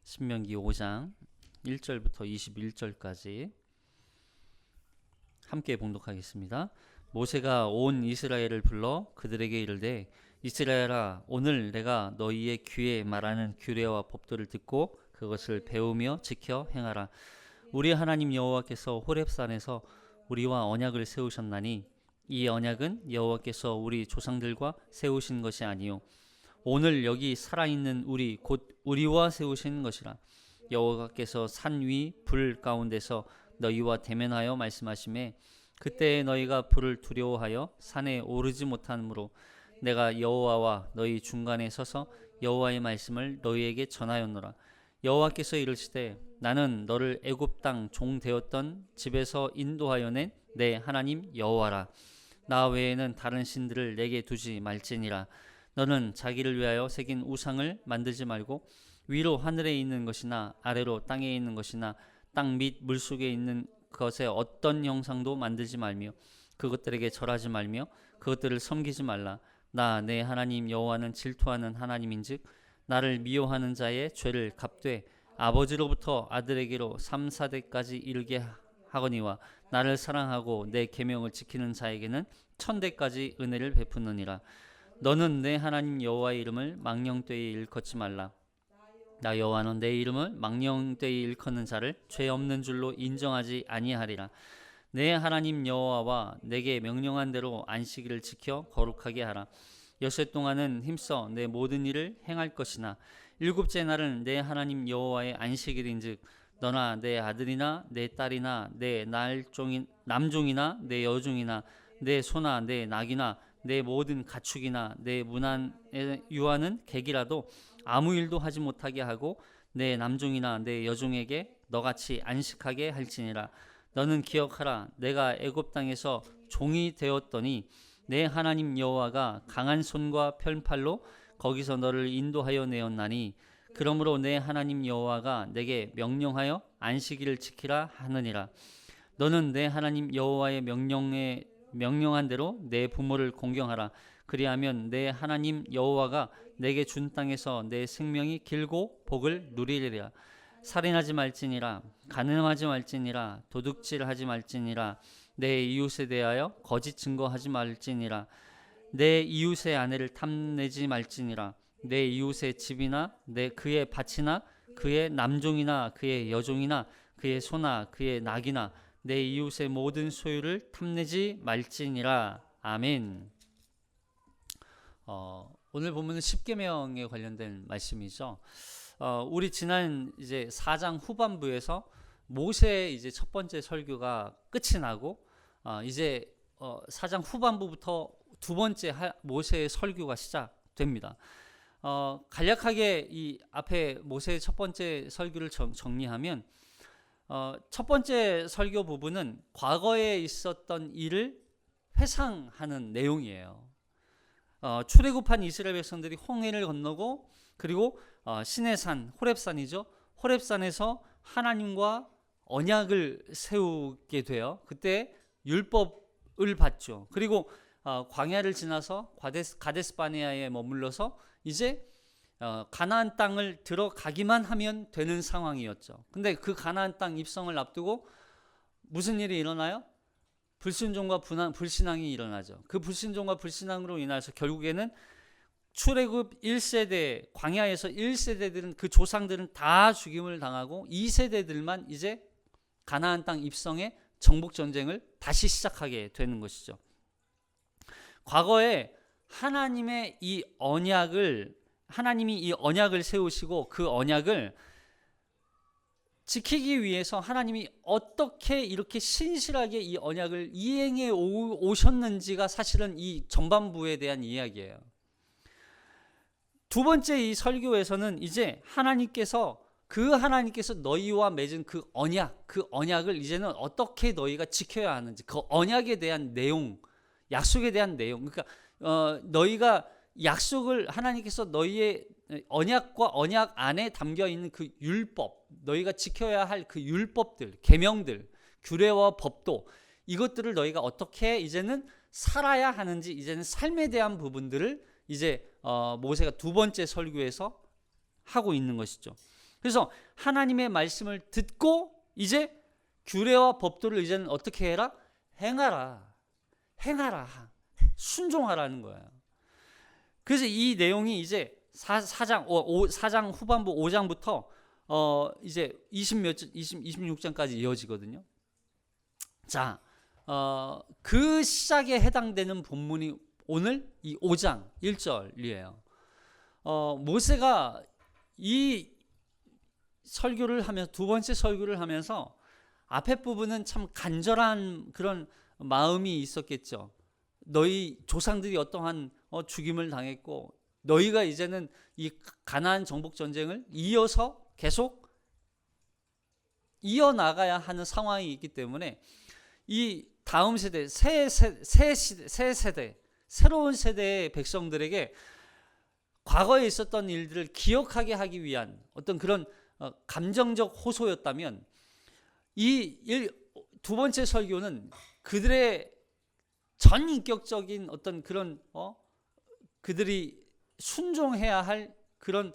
신명기 5장 1절부터 21절까지 함께 봉독하겠습니다. 모세가 온 이스라엘을 불러 그들에게 이르되 이스라엘아, 오늘 내가 너희의 귀에 말하는 규례와 법도를 듣고 그것을 배우며 지켜 행하라. 우리 하나님 여호와께서 호렙산에서 우리와 언약을 세우셨나니 이 언약은 여호와께서 우리 조상들과 세우신 것이 아니요 오늘 여기 살아있는 우리 곧 우리와 세우신 것이라. 여호와께서 산 위 불 가운데서 너희와 대면하여 말씀하시매 그때 너희가 불을 두려워하여 산에 오르지 못하므로 내가 여호와와 너희 중간에 서서 여호와의 말씀을 너희에게 전하였노라. 여호와께서 이르시되 나는 너를 애굽 땅 종 되었던 집에서 인도하여 낸 내 하나님 여호와라. 나 외에는 다른 신들을 내게 두지 말지니라. 너는 자기를 위하여 새긴 우상을 만들지 말고 위로 하늘에 있는 것이나 아래로 땅에 있는 것이나 땅 및 물속에 있는 것의 어떤 형상도 만들지 말며 그것들에게 절하지 말며 그것들을 섬기지 말라. 나 내 하나님 여호와는 질투하는 하나님인즉 나를 미워하는 자의 죄를 갚되 아버지로부터 아들에게로 3, 4대까지 이르게 하거니와 나를 사랑하고 내 계명을 지키는 자에게는 1000대까지 은혜를 베푸느니라. 너는 내 하나님 여호와의 이름을 망령되이 일컫지 말라. 나 여호와는 내 이름을 망령되이 일컫는 자를 죄 없는 줄로 인정하지 아니하리라. 내 하나님 여호와와 내게 명령한 대로 안식일을 지켜 거룩하게 하라. 여섯 동안은 힘써 내 모든 일을 행할 것이나 일곱째 날은 내 하나님 여호와의 안식일인즉 너나 내 아들이나 내 딸이나 내 남종이나 내 여종이나 내 소나 내 낙이나 내 모든 가축이나 내 문안에 유하는 객이라도 아무 일도 하지 못하게 하고 내 남종이나 내 여종에게 너같이 안식하게 할지니라. 너는 기억하라. 내가 애굽 땅에서 종이 되었더니 내 하나님 여호와가 강한 손과 편팔로 거기서 너를 인도하여 내었나니 그러므로 내 하나님 여호와가 내게 명령하여 안식일을 지키라 하느니라. 너는 내 하나님 여호와의 명령한 대로 내 부모를 공경하라. 그리하면 내 하나님 여호와가 내게 준 땅에서 내 생명이 길고 복을 누리리라. 살인하지 말지니라. 간음하지 말지니라. 도둑질하지 말지니라. 내 이웃에 대하여 거짓 증거하지 말지니라. 내 이웃의 아내를 탐내지 말지니라. 내 이웃의 집이나 그의 밭이나 그의 남종이나 그의 여종이나 그의 소나 그의 낙이나 내 이웃의 모든 소유를 탐내지 말지니라. 아멘. 오늘 보면은 십계명에 관련된 말씀이죠. 우리 지난 이제 4장 후반부에서 모세의 이제 첫 번째 설교가 끝이 나고 이제 4장 후반부부터 두 번째 모세의 설교가 시작됩니다. 간략하게 이 앞에 모세의 첫 번째 설교를 정리하면 첫 번째 설교 부분은 과거에 있었던 일을 회상하는 내용이에요. 출애굽한 이스라엘 백성들이 홍해를 건너고 그리고 시내산 호렙산이죠. 호렙산에서 하나님과 언약을 세우게 돼요. 그때 율법을 받죠. 그리고 광야를 지나서 가데스 바네아에 머물러서 이제 가나안 땅을 들어가기만 하면 되는 상황이었죠. 근데 그 가나안 땅 입성을 앞두고 무슨 일이 일어나요? 불순종과 불신앙이 일어나죠. 그 불순종과 불신앙으로 인해서 결국에는 출애굽 1세대 광야에서 1세대들은 그 조상들은 다 죽임을 당하고 2세대들만 이제 가나안 땅 입성의 정복 전쟁을 다시 시작하게 되는 것이죠. 과거에 하나님이 이 언약을 세우시고 그 언약을 지키기 위해서 하나님이 어떻게 이렇게 신실하게 이 언약을 이행해 오셨는지가 사실은 이 전반부에 대한 이야기예요. 두 번째 이 설교에서는 이제 하나님께서 너희와 맺은 그 언약을 이제는 어떻게 너희가 지켜야 하는지 그 언약에 대한 내용, 약속에 대한 내용, 그러니까 너희가 약속을 하나님께서 너희의 언약과 언약 안에 담겨 있는 그 율법, 너희가 지켜야 할 그 율법들, 계명들, 규례와 법도 이것들을 너희가 어떻게 이제는 살아야 하는지 이제는 삶에 대한 부분들을 이제 모세가 두 번째 설교에서 하고 있는 것이죠. 그래서 하나님의 말씀을 듣고 이제 규례와 법도를 이제는 어떻게 해라? 행하라. 행하라. 순종하라는 거예요. 그래서 이 내용이 이제 4장 후반부 5장부터 이제 26장까지 이어지거든요. 자, 그 시작에 해당되는 본문이 오늘 이 5장 1절이에요. 모세가 이 설교를 하면서 두 번째 설교를 하면서 앞에 부분은 참 간절한 그런 마음이 있었겠죠. 너희 조상들이 어떠한 죽임을 당했고 너희가 이제는 이 가나안 정복 전쟁을 이어서 계속 이어나가야 하는 상황이 있기 때문에 이 다음 세대, 새 세대, 새로운 세대의 백성들에게 과거에 있었던 일들을 기억하게 하기 위한 어떤 그런 감정적 호소였다면 이 두 번째 설교는 그들의 전인격적인 어떤 그런 그들이 순종해야 할 그런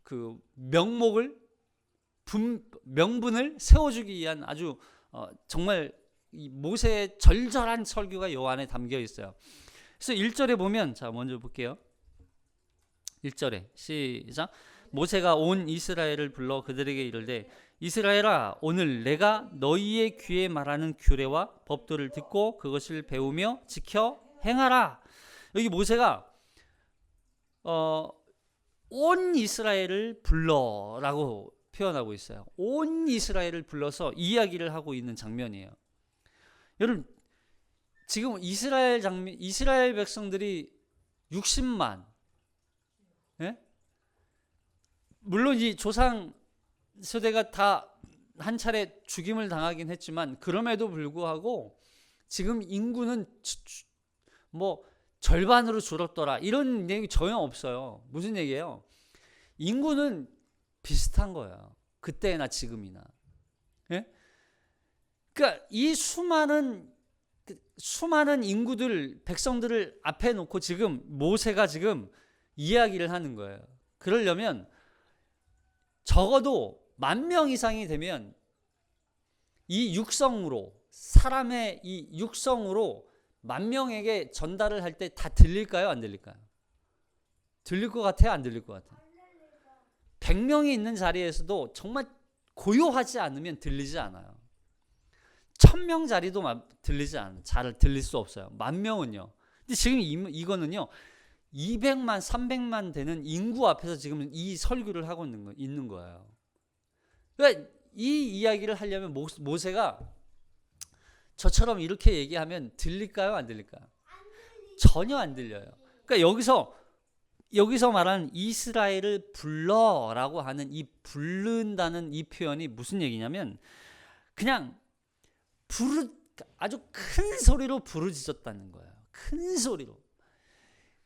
그 명분을 세워주기 위한 아주 정말 이 모세의 절절한 설교가 요 안에 담겨 있어요. 그래서 1절에 보면 자 먼저 볼게요. 1절에 시작. 모세가 온 이스라엘을 불러 그들에게 이르되 이스라엘아 오늘 내가 너희의 귀에 말하는 규례와 법도를 듣고 그것을 배우며 지켜 행하라. 여기 모세가 온 이스라엘을 불러라고 표현하고 있어요. 온 이스라엘을 불러서 이야기를 하고 있는 장면이에요. 여러분 지금 이스라엘 백성들이 60만, 예? 물론 이 조상 세대가 다 한 차례 죽임을 당하긴 했지만 그럼에도 불구하고 지금 인구는 뭐 절반으로 줄었더라 이런 얘기 전혀 없어요. 무슨 얘기예요? 인구는 비슷한 거예요. 그때나 지금이나. 예? 그러니까 이 수많은 인구들 백성들을 앞에 놓고 지금 모세가 지금 이야기를 하는 거예요. 그러려면 적어도 10,000명 이상이 되면 이 육성으로 사람의 이 육성으로 10,000명에게 전달을 할 때 다 들릴까요? 안 들릴까요? 들릴 것 같아요? 안 들릴 것 같아요? 100명이 있는 자리에서도 정말 고요하지 않으면 들리지 않아요. 1000명 자리도 들리지 않아요. 잘 들릴 수 없어요. 10,000명은요. 근데 지금 이거는요. 200만, 300만 되는 인구 앞에서 지금 이 설교를 하고 있는 거예요. 그러니까 이 이야기를 하려면 모세가 저처럼 이렇게 얘기하면 들릴까요? 안 들릴까요? 전혀 안 들려요. 그러니까 여기서 말하는 이스라엘을 불러라고 하는 이 부른다는 이 표현이 무슨 얘기냐면 그냥 아주 큰 소리로 부르짖었다는 거예요. 큰 소리로.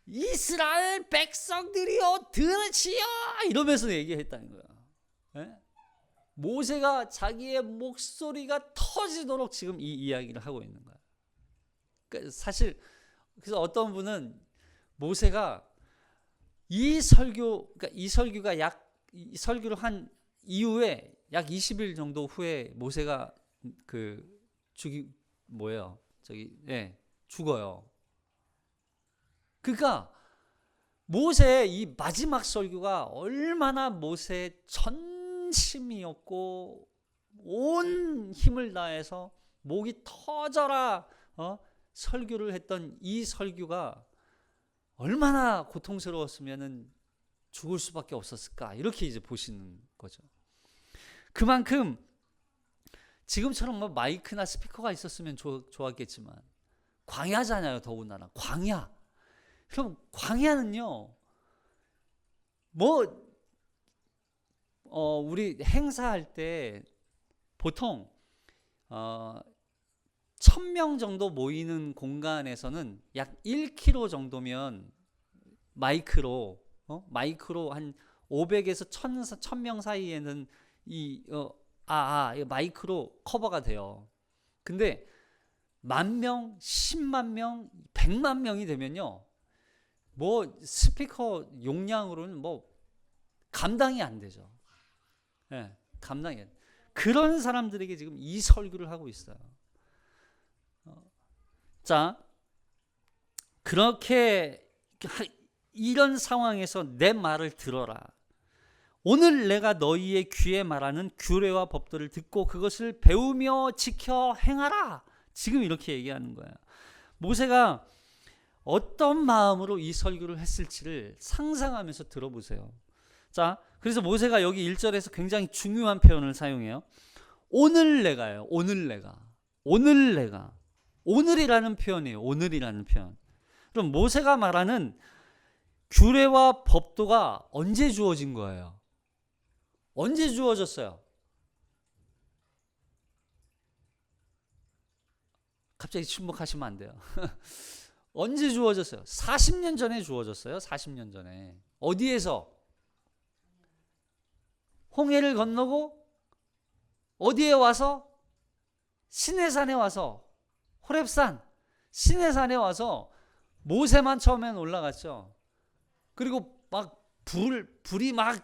이스라엘 백성들이여 들으시오 이러면서 얘기했다는 거예요. 예? 모세가 자기의 목소리가 터지도록 지금 이 이야기를 하고 있는 거예요. 그러니까 사실 그래서 어떤 분은 모세가 이 설교가 이 설교를 한 이후에 약 20일 정도 후에 모세가 죽어요. 그러니까 모세의 이 마지막 설교가 얼마나 모세의 전심이었고 온 힘을 다해서 목이 터져라 설교를 했던 이 설교가 얼마나 고통스러웠으면은 죽을 수밖에 없었을까 이렇게 이제 보시는 거죠. 그만큼 지금처럼 뭐 마이크나 스피커가 있었으면 좋았겠지만 광야잖아요. 더군다나 광야. 그럼 광야는요. 우리 행사할 때 보통 1,000명 정도 모이는 공간에서는 약 1km 정도면 마이크로 한 500에서 1,000명 사이에는 마이크로 커버가 돼요. 근데 10,000명, 10만 명, 100만 명이 되면요. 스피커 용량으로는 감당이 안 되죠. 예, 감당해야 돼. 그런 사람들에게 지금 이 설교를 하고 있어요. 자, 그렇게 이런 상황에서 내 말을 들어라. 오늘 내가 너희의 귀에 말하는 규례와 법도를 듣고 그것을 배우며 지켜 행하라. 지금 이렇게 얘기하는 거예요. 모세가 어떤 마음으로 이 설교를 했을지를 상상하면서 들어보세요. 자, 그래서 모세가 여기 1절에서 굉장히 중요한 표현을 사용해요. 오늘 내가요. 오늘 내가. 오늘 내가. 오늘이라는 표현이에요. 오늘이라는 표현. 그럼 모세가 말하는 규례와 법도가 언제 주어진 거예요? 언제 주어졌어요? 갑자기 침묵하시면 안 돼요. 언제 주어졌어요? 40년 전에 주어졌어요. 40년 전에. 어디에서? 홍해를 건너고 어디에 와서? 시내산에 와서, 호렙산 시내산에 와서 모세만 처음엔 올라갔죠. 그리고 막 불이 막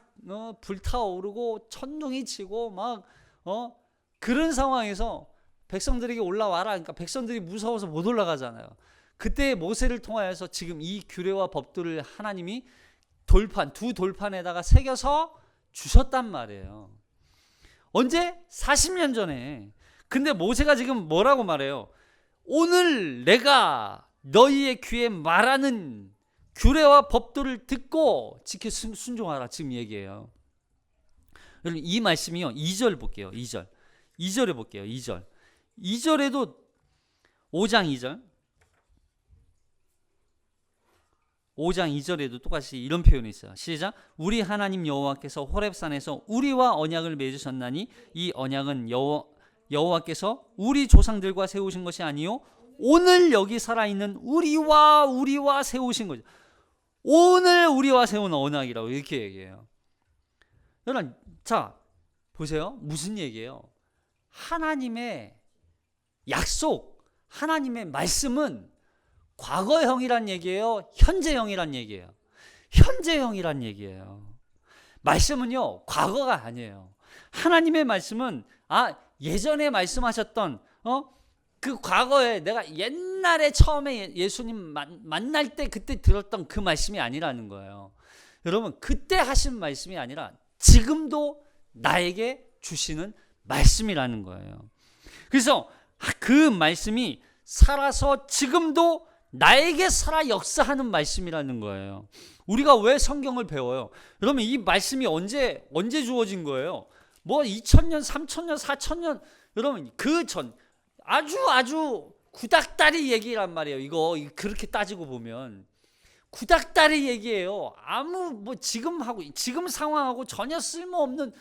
불타오르고 천둥이 치고 막 그런 상황에서 백성들에게 올라와라. 그러니까 백성들이 무서워서 못 올라가잖아요. 그때 모세를 통하여서 지금 이 규례와 법도를 하나님이 두 돌판에다가 새겨서 주셨단 말이에요. 언제? 40년 전에. 근데 모세가 지금 뭐라고 말해요? 오늘 내가 너희의 귀에 말하는 규례와 법도를 듣고 지켜 순종하라. 지금 얘기해요. 여러분 이 말씀이요. 2절 볼게요. 2절에 볼게요. 2절에도 5장 2절 5장 2절에도 똑같이 이런 표현이 있어요. 시작. 우리 하나님 여호와께서 호렙산에서 우리와 언약을 맺으셨나니 이 언약은 여호와께서 우리 조상들과 세우신 것이 아니요 오늘 여기 살아있는 우리와 세우신 거죠. 오늘 우리와 세운 언약이라고 이렇게 얘기해요. 여러분 자 보세요. 무슨 얘기예요? 하나님의 약속, 하나님의 말씀은 과거형이란 얘기예요? 현재형이란 얘기예요? 현재형이란 얘기예요. 말씀은요 과거가 아니에요. 하나님의 말씀은 예전에 말씀하셨던 그 과거에 내가 옛날에 처음에 예수님 만날 때 그때 들었던 그 말씀이 아니라는 거예요. 여러분 그때 하신 말씀이 아니라 지금도 나에게 주시는 말씀이라는 거예요. 그래서 그 말씀이 살아서 지금도 나에게 살아 역사하는 말씀이라는 거예요. 우리가 왜 성경을 배워요? 여러분 이 말씀이 언제 주어진 거예요? 뭐 2000년, 3000년, 4000년 여러분 그 전 아주 구닥다리 얘기란 말이에요. 이거 그렇게 따지고 보면 구닥다리 얘기예요. 지금 상황하고 전혀 쓸모없는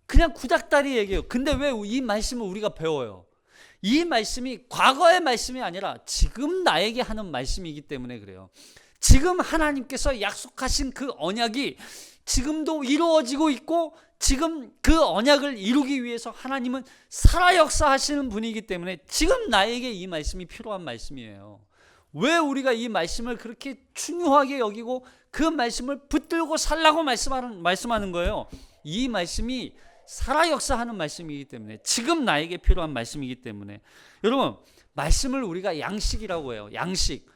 그냥 구닥다리 얘기예요. 근데 왜 이 말씀을 우리가 배워요? 이 말씀이 과거의 말씀이 아니라 지금 나에게 하는 말씀이기 때문에 그래요. 지금 하나님께서 약속하신 그 언약이 지금도 이루어지고 있고 지금 그 언약을 이루기 위해서 하나님은 살아 역사하시는 분이기 때문에 지금 나에게 이 말씀이 필요한 말씀이에요. 왜 우리가 이 말씀을 그렇게 중요하게 여기고 그 말씀을 붙들고 살라고 말씀하는 거예요? 이 말씀이 살아 역사하는 말씀이기 때문에 지금 나에게 필요한 말씀이기 때문에 여러분 말씀을 우리가 양식이라고 해요. 양식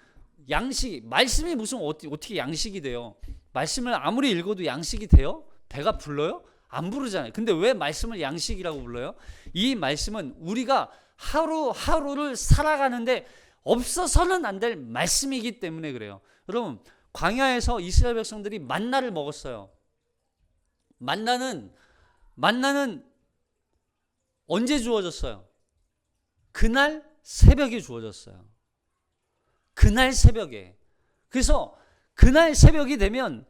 말씀이 무슨 어떻게 양식이 돼요? 말씀을 아무리 읽어도 양식이 돼요? 배가 불러요? 안 부르잖아요. 근데 왜 말씀을 양식이라고 불러요? 이 말씀은 우리가 하루하루를 살아가는데 없어서는 안 될 말씀이기 때문에 그래요. 여러분 광야에서 이스라엘 백성들이 만나를 먹었어요. 만나는 언제 주어졌어요? 그날 새벽에 주어졌어요. 그날 새벽에. 그래서 그날 새벽이 되면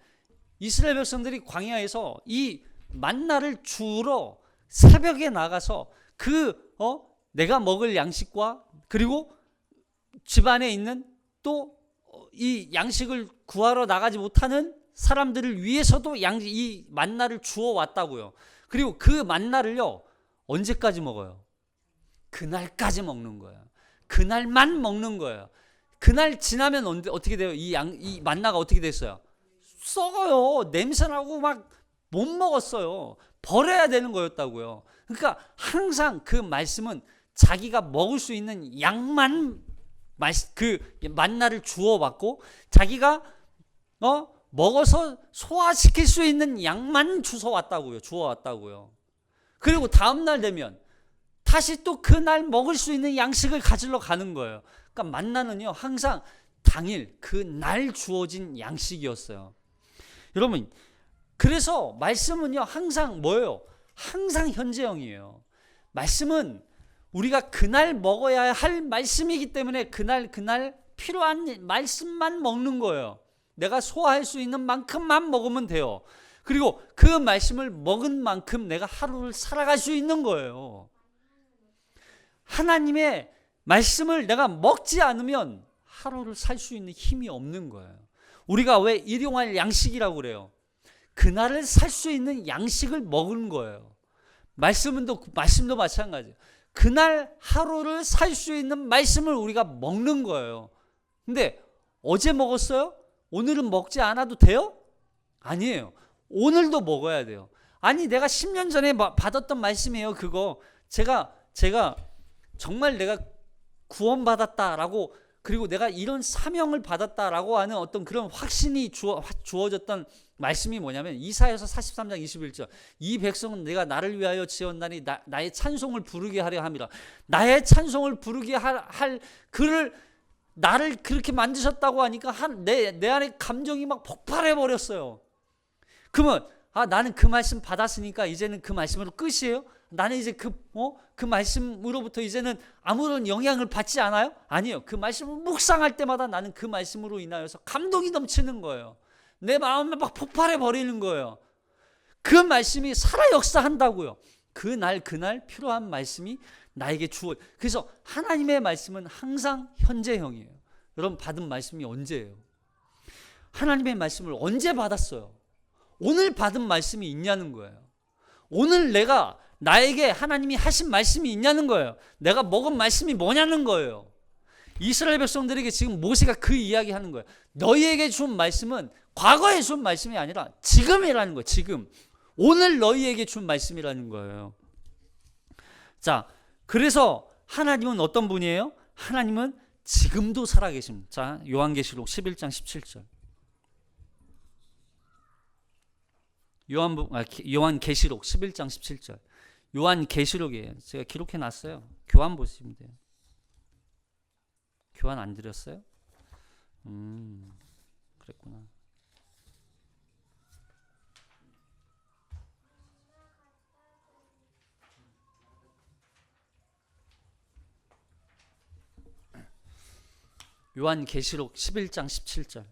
이스라엘 백성들이 광야에서 이 만나를 주우러 새벽에 나가서 내가 먹을 양식과 그리고 집안에 있는 또 이 양식을 구하러 나가지 못하는 사람들을 위해서도 이 만나를 주워 왔다고요. 그리고 그 만나를요 언제까지 먹어요? 그날까지 먹는 거예요. 그날만 먹는 거예요. 그날 지나면 어떻게 돼요? 이 만나가 어떻게 됐어요? 썩어요. 냄새나고 막 못 먹었어요. 버려야 되는 거였다고요. 그러니까 항상 그 말씀은 자기가 먹을 수 있는 양만 그 만나를 주어받고 자기가 먹어서 소화시킬 수 있는 양만 주워왔다고요. 그리고 다음날 되면 다시 또 그날 먹을 수 있는 양식을 가지러 가는 거예요. 그러니까 만나는요 항상 당일 그날 주어진 양식이었어요. 여러분, 그래서 말씀은요 항상 뭐예요? 항상 현재형이에요. 말씀은 우리가 그날 먹어야 할 말씀이기 때문에 그날 필요한 말씀만 먹는 거예요. 내가 소화할 수 있는 만큼만 먹으면 돼요. 그리고 그 말씀을 먹은 만큼 내가 하루를 살아갈 수 있는 거예요. 하나님의 말씀을 내가 먹지 않으면 하루를 살 수 있는 힘이 없는 거예요. 우리가 왜 일용할 양식이라고 그래요? 그날을 살 수 있는 양식을 먹은 거예요. 말씀도 마찬가지예요. 그날 하루를 살 수 있는 말씀을 우리가 먹는 거예요. 근데 어제 먹었어요? 오늘은 먹지 않아도 돼요? 아니에요. 오늘도 먹어야 돼요. 아니 내가 10년 전에 받았던 말씀이에요. 그거 제가 정말 내가 구원받았다라고, 그리고 내가 이런 사명을 받았다라고 하는 어떤 그런 확신이 주어졌던 말씀이 뭐냐면 이사야서 43장 21절, 이 백성은 내가 나를 위하여 지었나니 나의 찬송을 부르게 하려 함이라. 나의 찬송을 부르게 할 그를 나를 그렇게 만드셨다고 하니까 내 안에 감정이 막 폭발해 버렸어요. 그러면 나는 그 말씀 받았으니까 이제는 그 말씀으로 끝이에요? 나는 이제 그 말씀으로부터 이제는 아무런 영향을 받지 않아요? 아니에요. 그 말씀을 묵상할 때마다 나는 그 말씀으로 인하여서 감동이 넘치는 거예요. 내 마음에 막 폭발해 버리는 거예요. 그 말씀이 살아 역사한다고요. 그날 필요한 말씀이 나에게 그래서 하나님의 말씀은 항상 현재형이에요. 여러분 받은 말씀이 언제예요? 하나님의 말씀을 언제 받았어요? 오늘 받은 말씀이 있냐는 거예요. 오늘 나에게 하나님이 하신 말씀이 있냐는 거예요. 내가 먹은 말씀이 뭐냐는 거예요. 이스라엘 백성들에게 지금 모세가 그 이야기 하는 거예요. 너희에게 준 말씀은 과거에 준 말씀이 아니라 지금이라는 거예요. 지금. 오늘 너희에게 준 말씀이라는 거예요. 자, 그래서 하나님은 어떤 분이에요? 하나님은 지금도 살아계십니다. 자, 요한계시록 11장 17절. 요한계시록 11장 17절. 요한계시록이에요. 제가 기록해 놨어요. 교환 보시면 돼요. 교환 안 드렸어요? 그랬구나. 요한계시록 11장 17절.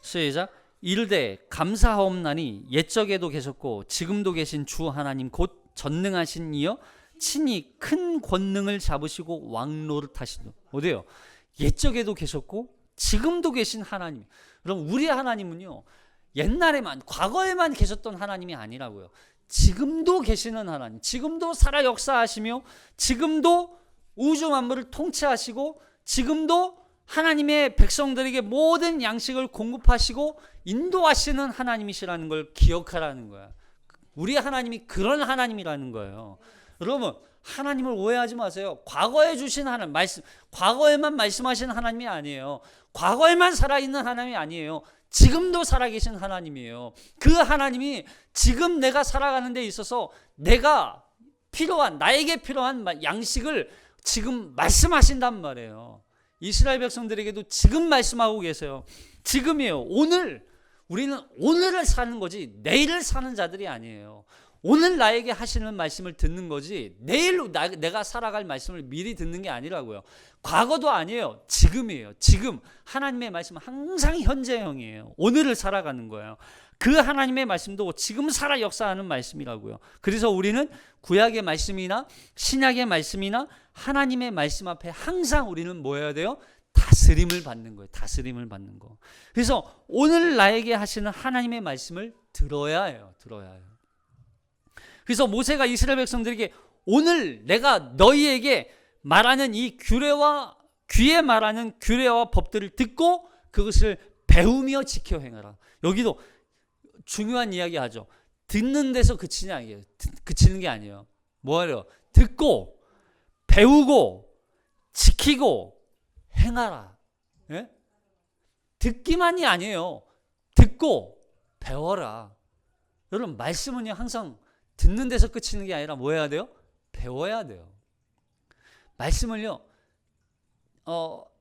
시작. 이르되 감사하옵나니 옛적에도 계셨고 지금도 계신 주 하나님 곧 전능하신 이여 친히 큰 권능을 잡으시고 왕노릇하시도. 어디요? 옛적에도 계셨고 지금도 계신 하나님. 그럼 우리 하나님은요 옛날에만 과거에만 계셨던 하나님이 아니라고요. 지금도 계시는 하나님, 지금도 살아 역사하시며 지금도 우주 만물을 통치하시고 지금도 하나님의 백성들에게 모든 양식을 공급하시고 인도하시는 하나님이시라는 걸 기억하라는 거야. 우리 하나님이 그런 하나님이라는 거예요. 여러분, 하나님을 오해하지 마세요. 과거에 주신 하나님, 과거에만 말씀하시는 하나님이 아니에요. 과거에만 살아있는 하나님이 아니에요. 지금도 살아계신 하나님이에요. 그 하나님이 지금 내가 살아가는 데 있어서 나에게 필요한 양식을 지금 말씀하신단 말이에요. 이스라엘 백성들에게도 지금 말씀하고 계세요. 지금이에요. 오늘. 우리는 오늘을 사는 거지 내일을 사는 자들이 아니에요. 오늘 나에게 하시는 말씀을 듣는 거지 내일 내가 살아갈 말씀을 미리 듣는 게 아니라고요. 과거도 아니에요. 지금이에요. 지금. 하나님의 말씀은 항상 현재형이에요. 오늘을 살아가는 거예요. 그 하나님의 말씀도 지금 살아 역사하는 말씀이라고요. 그래서 우리는 구약의 말씀이나 신약의 말씀이나 하나님의 말씀 앞에 항상 우리는 뭐 해야 돼요? 다스림을 받는 거예요. 다스림을 받는 거. 그래서 오늘 나에게 하시는 하나님의 말씀을 들어야 해요. 그래서 모세가 이스라엘 백성들에게 오늘 내가 너희에게 말하는 이 귀에 말하는 규례와 법들을 듣고 그것을 배우며 지켜 행하라. 여기도 중요한 이야기 하죠. 듣는 데서 그치는 게 아니에요. 뭐예요? 듣고 배우고 지키고 행하라. 예? 듣기만이 아니에요. 듣고 배워라. 여러분, 말씀은요 항상 듣는 데서 그치는 게 아니라 뭐 해야 돼요? 배워야 돼요. 말씀을요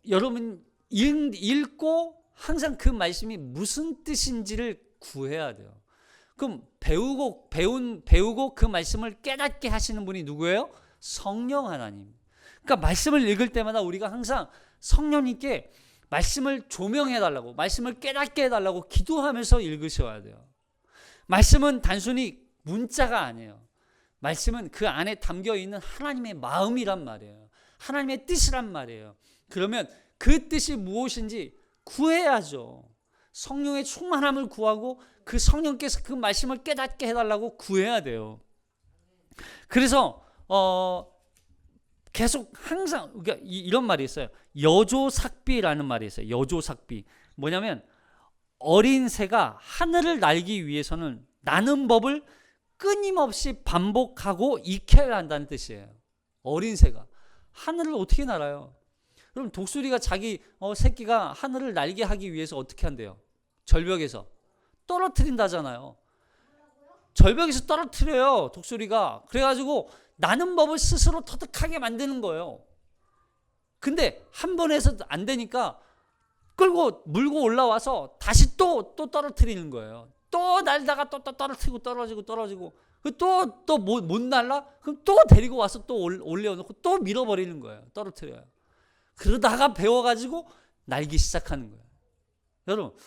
여러분 읽고 항상 그 말씀이 무슨 뜻인지를 구해야 돼요. 그럼 배우고 그 말씀을 깨닫게 하시는 분이 누구예요? 성령 하나님. 그러니까 말씀을 읽을 때마다 우리가 항상 성령님께 말씀을 조명해 달라고, 말씀을 깨닫게 해달라고 기도하면서 읽으셔야 돼요. 말씀은 단순히 문자가 아니에요. 말씀은 그 안에 담겨 있는 하나님의 마음이란 말이에요. 하나님의 뜻이란 말이에요. 그러면 그 뜻이 무엇인지 구해야죠. 성령의 충만함을 구하고 그 성령께서 그 말씀을 깨닫게 해달라고 구해야 돼요. 그래서 계속 항상 이런 말이 있어요. 여조삭비라는 말이 있어요. 여조삭비. 뭐냐면 어린 새가 하늘을 날기 위해서는 나는 법을 끊임없이 반복하고 익혀야 한다는 뜻이에요. 어린 새가 하늘을 어떻게 날아요? 그럼 독수리가 자기 새끼가 하늘을 날게 하기 위해서 어떻게 한대요? 절벽에서 떨어뜨린다잖아요. 절벽에서 떨어뜨려요, 독수리가. 그래가지고 나는 법을 스스로 터득하게 만드는 거예요. 근데 한 번 해서 안 되니까 끌고 물고 올라와서 다시 또 떨어뜨리는 거예요. 또 날다가 또 떨어뜨리고 떨어지고 또 못 날라? 그럼 또 데리고 와서 또 올려놓고 또 밀어버리는 거예요. 떨어뜨려요. 그러다가 배워가지고 날기 시작하는 거예요. 여러분,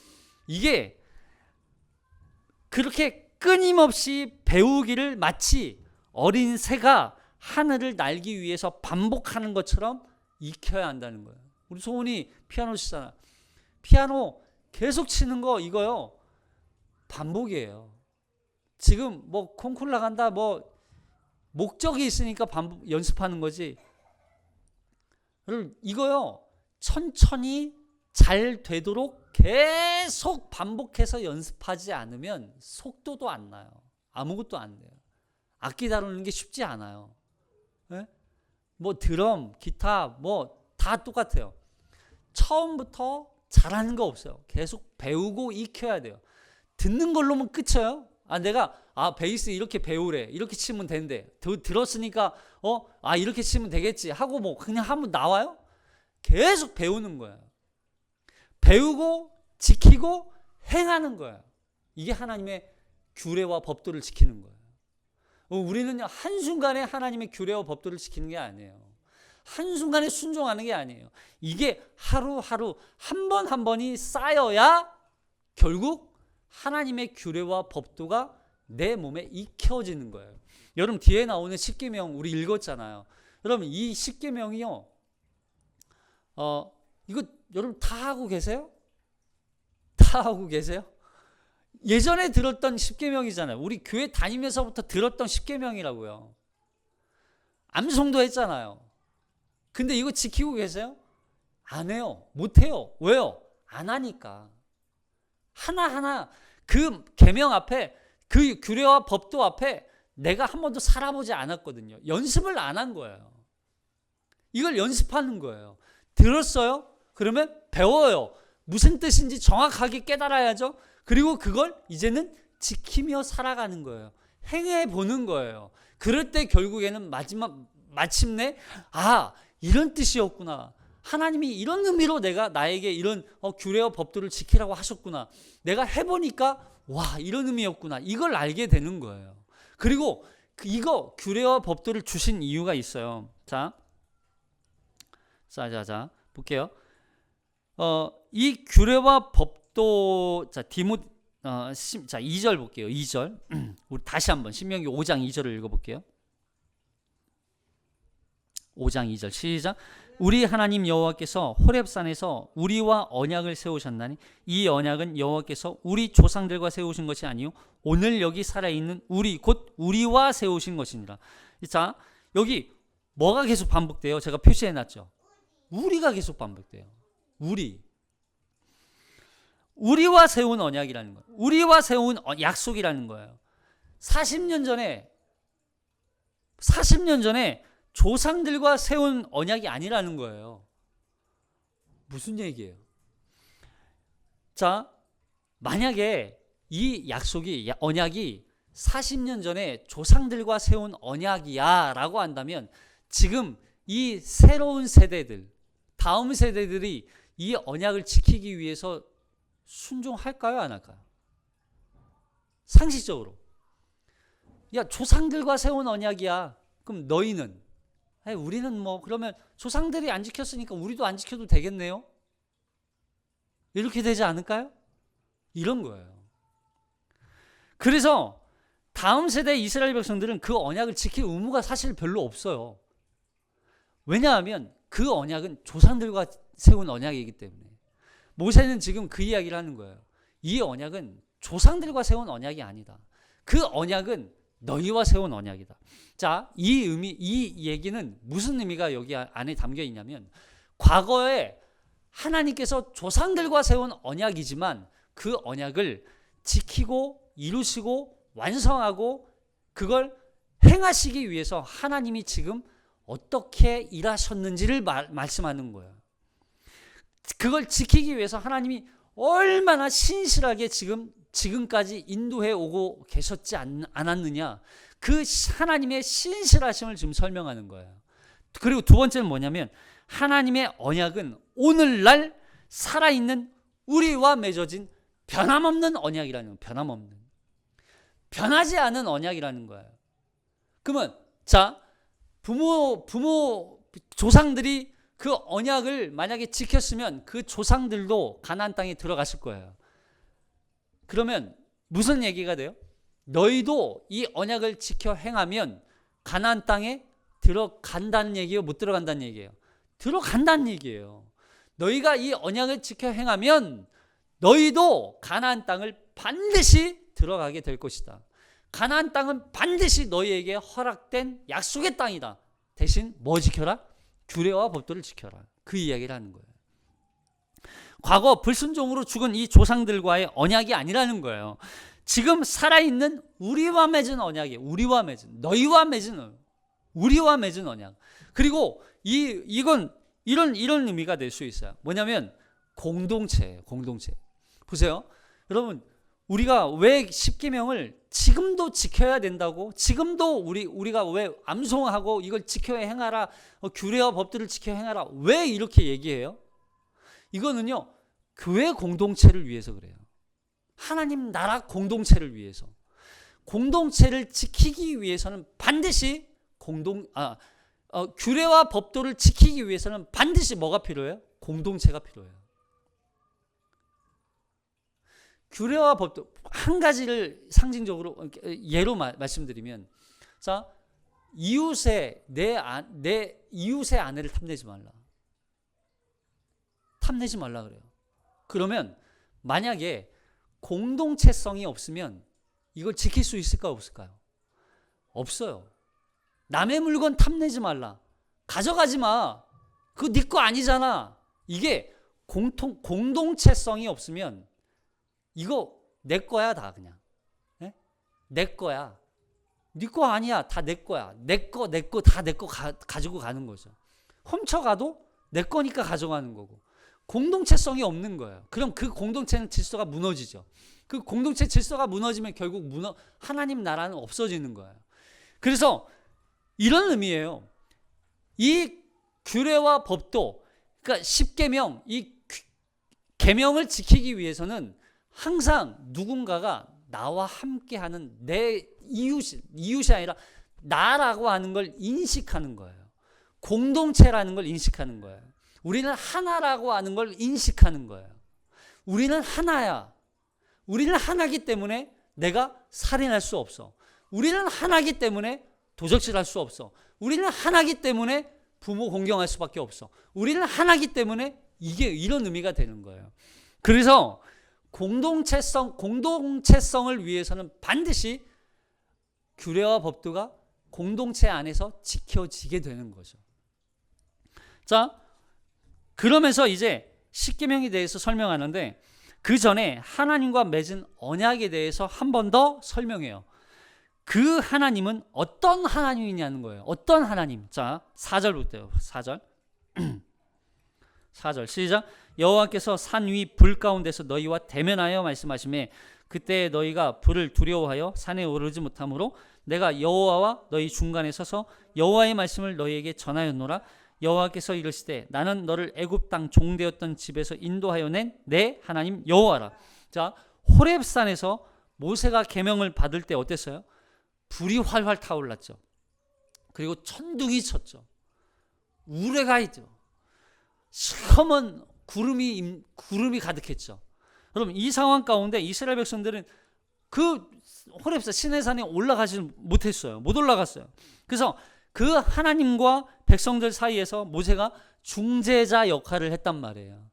이게 그렇게 끊임없이 배우기를 마치 어린 새가 하늘을 날기 위해서 반복하는 것처럼 익혀야 한다는 거예요. 우리 소은이 피아노 치잖아. 피아노 계속 치는 거 이거요, 반복이에요. 지금 뭐 콩쿨 나간다 뭐 목적이 있으니까 연습하는 거지. 여러분, 이거요 천천히 잘 되도록 계속 반복해서 연습하지 않으면 속도도 안 나요. 아무것도 안 돼요. 악기 다루는 게 쉽지 않아요. 네? 뭐 드럼, 기타 뭐 다 똑같아요. 처음부터 잘하는 거 없어요. 계속 배우고 익혀야 돼요. 듣는 걸로만 끝이에요. 내가 베이스 이렇게 배우래, 이렇게 치면 되는데 들었으니까 이렇게 치면 되겠지 하고 뭐 그냥 하면 나와요? 계속 배우는 거예요. 배우고 지키고 행하는 거예요. 이게 하나님의 규례와 법도를 지키는 거예요. 우리는 한순간에 하나님의 규례와 법도를 지키는 게 아니에요. 한순간에 순종하는 게 아니에요. 이게 하루하루 한 번 한 번이 쌓여야 결국 하나님의 규례와 법도가 내 몸에 익혀지는 거예요. 여러분, 뒤에 나오는 십계명 우리 읽었잖아요. 여러분, 이 십계명이요, 이거 여러분 다 하고 계세요? 다 하고 계세요? 예전에 들었던 십계명이잖아요. 우리 교회 다니면서부터 들었던 십계명이라고요. 암송도 했잖아요. 근데 이거 지키고 계세요? 안 해요. 못 해요. 왜요? 안 하니까. 하나하나 그 계명 앞에, 그 규례와 법도 앞에 내가 한 번도 살아보지 않았거든요. 연습을 안 한 거예요. 이걸 연습하는 거예요. 들었어요? 그러면 배워요. 무슨 뜻인지 정확하게 깨달아야죠. 그리고 그걸 이제는 지키며 살아가는 거예요. 행해 보는 거예요. 그럴 때 결국에는 마침내 이런 뜻이었구나. 하나님이 이런 의미로 나에게 이런 규례와 법도를 지키라고 하셨구나. 내가 해보니까 이런 의미였구나. 이걸 알게 되는 거예요. 그리고 이거 규례와 법도를 주신 이유가 있어요. 자 볼게요. 이 규례와 법도, 2절 볼게요. 2절. 우리 다시 한번 신명기 5장 2절을 읽어볼게요. 5장 2절 시작. 우리 하나님 여호와께서 호렙산에서 우리와 언약을 세우셨나니 이 언약은 여호와께서 우리 조상들과 세우신 것이 아니요 오늘 여기 살아있는 우리 곧 우리와 세우신 것이니라. 자, 여기 뭐가 계속 반복돼요? 제가 표시해놨죠. 우리가 계속 반복돼요. 우리와 세운 언약이라는 거예요. 우리와 세운 약속이라는 거예요. 40년 전에 조상들과 세운 언약이 아니라는 거예요. 무슨 얘기예요? 자, 만약에 이 약속이, 언약이 40년 전에 조상들과 세운 언약이야 라고 한다면 지금 이 새로운 세대들, 다음 세대들이 이 언약을 지키기 위해서 순종할까요? 안 할까요? 상식적으로. 야, 조상들과 세운 언약이야. 그럼 너희는? 우리는 뭐 그러면 조상들이 안 지켰으니까 우리도 안 지켜도 되겠네요? 이렇게 되지 않을까요? 이런 거예요. 그래서 다음 세대 이스라엘 백성들은 그 언약을 지킬 의무가 사실 별로 없어요. 왜냐하면 그 언약은 조상들과 세운 언약이기 때문에. 모세는 지금 그 이야기를 하는 거예요. 이 언약은 조상들과 세운 언약이 아니다. 그 언약은 너희와 세운 언약이다. 자, 이 얘기는 무슨 의미가 여기 안에 담겨 있냐면, 과거에 하나님께서 조상들과 세운 언약이지만 그 언약을 지키고 이루시고 완성하고 그걸 행하시기 위해서 하나님이 지금 어떻게 일하셨는지를 말씀하는 거예요. 그걸 지키기 위해서 하나님이 얼마나 신실하게 지금까지 인도해 오고 계셨지 않았느냐, 그 하나님의 신실하심을 지금 설명하는 거예요. 그리고 두 번째는 뭐냐면, 하나님의 언약은 오늘날 살아있는 우리와 맺어진 변함없는 언약이라는 거예요. 변하지 않은 언약이라는 거예요. 그러면 자, 조상들이 그 언약을 만약에 지켰으면 그 조상들도 가나안 땅에 들어갔을 거예요. 그러면 무슨 얘기가 돼요? 너희도 이 언약을 지켜 행하면 가나안 땅에 들어간다는 얘기예요? 못 들어간다는 얘기예요? 들어간다는 얘기예요. 너희가 이 언약을 지켜 행하면 너희도 가나안 땅을 반드시 들어가게 될 것이다. 가나안 땅은 반드시 너희에게 허락된 약속의 땅이다. 대신 뭐 지켜라? 규례와 법도를 지켜라. 그 이야기를 하는 거예요. 과거 불순종으로 죽은 이 조상들과의 언약이 아니라는 거예요. 지금 살아있는 우리와 맺은 언약이에요. 너희와 맺은 언약. 그리고 이건 이런 의미가 될 수 있어요. 뭐냐면 공동체예요. 공동체. 보세요. 여러분, 우리가 왜 십계명을 지금도 지켜야 된다고, 지금도 우리가 왜 암송하고 이걸 지켜 행하라, 규례와 법들을 지켜 행하라, 왜 이렇게 얘기해요? 이거는요, 교회 공동체를 위해서 그래요. 하나님 나라 공동체를 위해서. 공동체를 지키기 위해서는 반드시 규례와 법도를 지키기 위해서는 반드시 뭐가 필요해요? 공동체가 필요해요. 규례와 법도, 한 가지를 상징적으로 예로 말씀드리면, 자, 내 이웃의 아내를 탐내지 말라 그래요. 그러면 만약에 공동체성이 없으면 이걸 지킬 수 있을까 없을까요? 없어요. 남의 물건 탐내지 말라, 가져가지 마, 그거 네 거 아니잖아. 이게 공동체성이 없으면 이거 내 거야, 다 그냥. 네? 내 거야. 네 거 아니야, 다 내 거야. 내 거 다 내 거 가지고 가는 거죠. 훔쳐가도 내 거니까 가져가는 거고. 공동체성이 없는 거예요. 그럼 그 공동체는 질서가 무너지죠. 그 공동체 질서가 무너지면 결국 하나님 나라는 없어지는 거예요. 그래서 이런 의미예요. 이 규례와 법도, 그러니까 십계명, 이 계명을 지키기 위해서는 항상 누군가가 나와 함께하는 내 이웃이 아니라 나라고 하는 걸 인식하는 거예요. 공동체라는 걸 인식하는 거예요. 우리는 하나라고 하는 걸 인식하는 거예요. 우리는 하나야. 우리는 하나기 때문에 내가 살인할 수 없어. 우리는 하나기 때문에 도적질할 수 없어. 우리는 하나기 때문에 부모 공경할 수밖에 없어. 우리는 하나기 때문에 이게 이런 의미가 되는 거예요. 그래서 공동체성을 위해서는 반드시 규례와 법도가 공동체 안에서 지켜지게 되는 거죠. 자, 그러면서 이제 십계명에 대해서 설명하는데, 그 전에 하나님과 맺은 언약에 대해서 한 번 더 설명해요. 그 하나님은 어떤 하나님이냐는 거예요. 어떤 하나님? 자, 4절부터요. 4절. 4절 시작. 여호와께서 산 위 불 가운데서 너희와 대면하여 말씀하시매 그때 너희가 불을 두려워하여 산에 오르지 못하므로 내가 여호와와 너희 중간에 서서 여호와의 말씀을 너희에게 전하였노라. 여호와께서 이르시되 나는 너를 애굽 땅 종되었던 집에서 인도하여 낸 내 하나님 여호와라. 자, 호렙산에서 모세가 계명을 받을 때 어땠어요? 불이 활활 타올랐죠. 그리고 천둥이 쳤죠. 우레가 있죠. 시커먼 구름이 가득했죠. 여러분, 이 상황 가운데 이스라엘 백성들은 그 호렙산 시내산에 올라가지 못했어요. 못 올라갔어요. 그래서 그 하나님과 백성들 사이에서 모세가 중재자 역할을 했단 말이에요.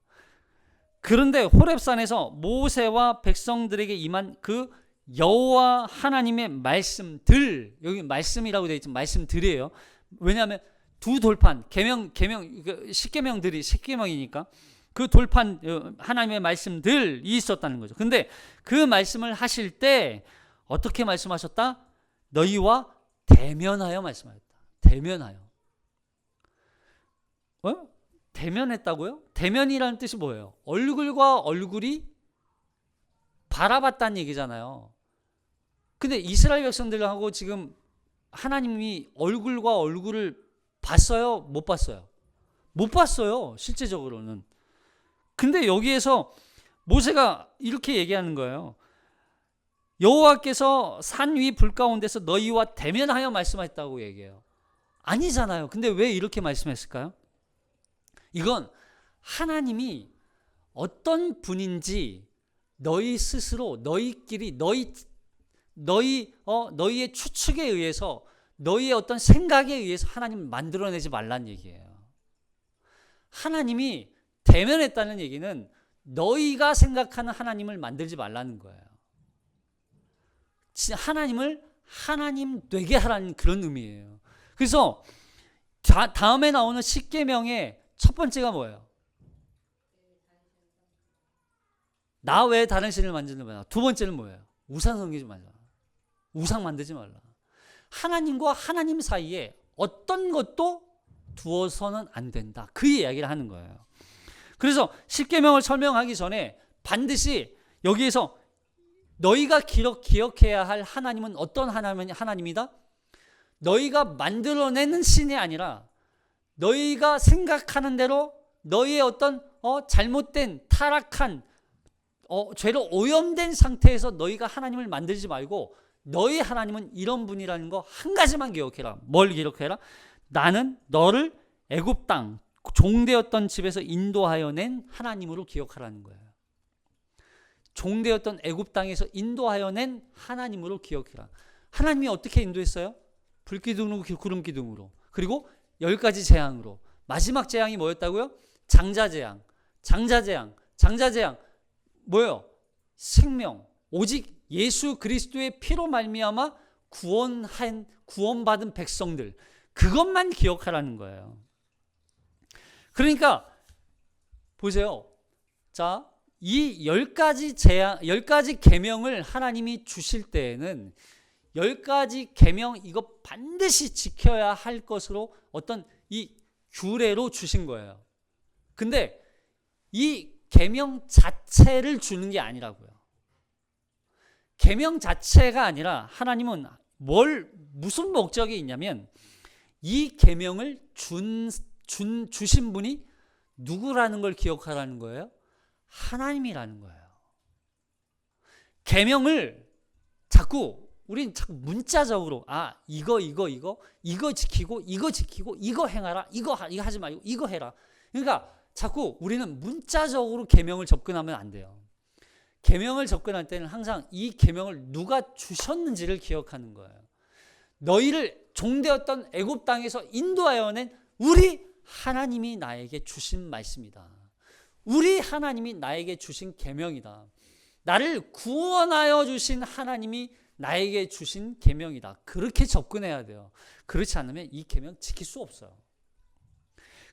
그런데 호렙산에서 모세와 백성들에게 임한 그 여호와 하나님의 말씀들, 여기 말씀이라고 되어 있지만 말씀들이에요. 왜냐하면 두 돌판, 계명, 십계명들이 십계명이니까 그 돌판 하나님의 말씀들이 있었다는 거죠. 근데 그 말씀을 하실 때 어떻게 말씀하셨다? 너희와 대면하여 말씀하셨다. 대면하여. 대면했다고요? 대면이라는 뜻이 뭐예요? 얼굴과 얼굴이 바라봤다는 얘기잖아요. 근데 이스라엘 백성들하고 지금 하나님이 얼굴과 얼굴을 봤어요? 못 봤어요? 못 봤어요, 실제적으로는. 근데 여기에서 모세가 이렇게 얘기하는 거예요. 여호와께서 산 위 불 가운데서 너희와 대면하여 말씀하셨다고 얘기해요. 아니잖아요. 근데 왜 이렇게 말씀했을까요? 이건 하나님이 어떤 분인지 너희 스스로 너희끼리 너희의 추측에 의해서 너희의 어떤 생각에 의해서 하나님을 만들어내지 말란 얘기예요. 하나님이 대면했다는 얘기는 너희가 생각하는 하나님을 만들지 말라는 거예요. 하나님을 하나님 되게 하라는 그런 의미예요. 그래서 다음에 나오는 십계명의 첫 번째가 뭐예요? 나 외에 다른 신을 만들지 말라. 두 번째는 뭐예요? 우상 섬기지 말라. 우상 만들지 말라. 하나님과 하나님 사이에 어떤 것도 두어서는 안 된다. 그 이야기를 하는 거예요. 그래서 십계명을 설명하기 전에 반드시 여기에서 너희가 기억해야 할 하나님은 어떤 하나님이다? 너희가 만들어내는 신이 아니라 너희가 생각하는 대로 너희의 어떤 잘못된 타락한 죄로 오염된 상태에서 너희가 하나님을 만들지 말고 너희 하나님은 이런 분이라는 거 한 가지만 기억해라. 뭘 기억해라? 나는 너를 애굽 땅 종되었던 집에서 인도하여 낸 하나님으로 기억하라는 거예요. 종되었던 애굽 땅에서 인도하여 낸 하나님으로 기억해라. 하나님이 어떻게 인도했어요? 불기둥으로 구름기둥으로. 그리고 10가지 재앙으로. 마지막 재앙이 뭐였다고요? 장자재앙. 뭐예요? 생명. 오직 예수 그리스도의 피로 말미암아 구원받은 백성들. 그것만 기억하라는 거예요. 그러니까 보세요. 자, 이 10가지 계명을 하나님이 주실 때에는 10가지 계명 이거 반드시 지켜야 할 것으로 어떤 이 규례로 주신 거예요. 근데 이 계명 자체를 주는 게 아니라고요. 계명 자체가 아니라 하나님은 무슨 목적이 있냐면 이 계명을 주신 분이 누구라는 걸 기억하라는 거예요? 하나님이라는 거예요. 계명을 우린 자꾸 문자적으로 이거 지키고 이거 행하라 이거 하지 말고 이거 해라. 그러니까 자꾸 우리는 문자적으로 계명을 접근하면 안 돼요. 계명을 접근할 때는 항상 이 계명을 누가 주셨는지를 기억하는 거예요. 너희를 종되었던 애굽 땅에서 인도하여 낸 우리 하나님이 나에게 주신 말씀이다. 우리 하나님이 나에게 주신 계명이다. 나를 구원하여 주신 하나님이 나에게 주신 계명이다. 그렇게 접근해야 돼요. 그렇지 않으면 이 계명 지킬 수 없어요.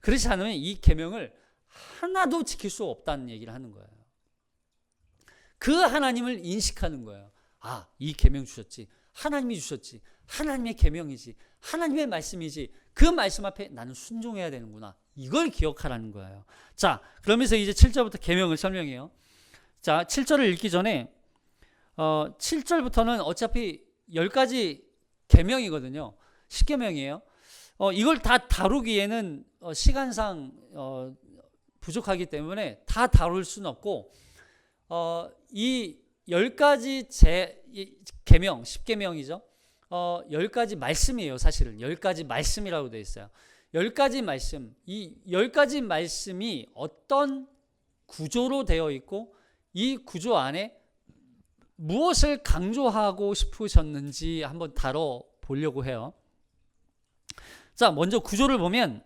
그렇지 않으면 이 계명을 하나도 지킬 수 없다는 얘기를 하는 거예요. 그 하나님을 인식하는 거예요. 아, 이 계명 주셨지. 하나님이 주셨지. 하나님의 계명이지. 하나님의 말씀이지. 그 말씀 앞에 나는 순종해야 되는구나. 이걸 기억하라는 거예요. 자, 그러면서 이제 7절부터 계명을 설명해요. 자, 7절을 읽기 전에 7절부터는 어차피 10가지 계명이거든요. 10계명이에요. 이걸 다 다루기에는 시간상 부족하기 때문에 다 다룰 수는 없고 이 10가지 계명, 10계명이죠. 10가지 말씀이에요. 사실은 10가지 말씀이라고 되어 있어요. 10가지 말씀, 이 10가지 말씀이 어떤 구조로 되어 있고 이 구조 안에 무엇을 강조하고 싶으셨는지 한번 다뤄보려고 해요. 자, 먼저 구조를 보면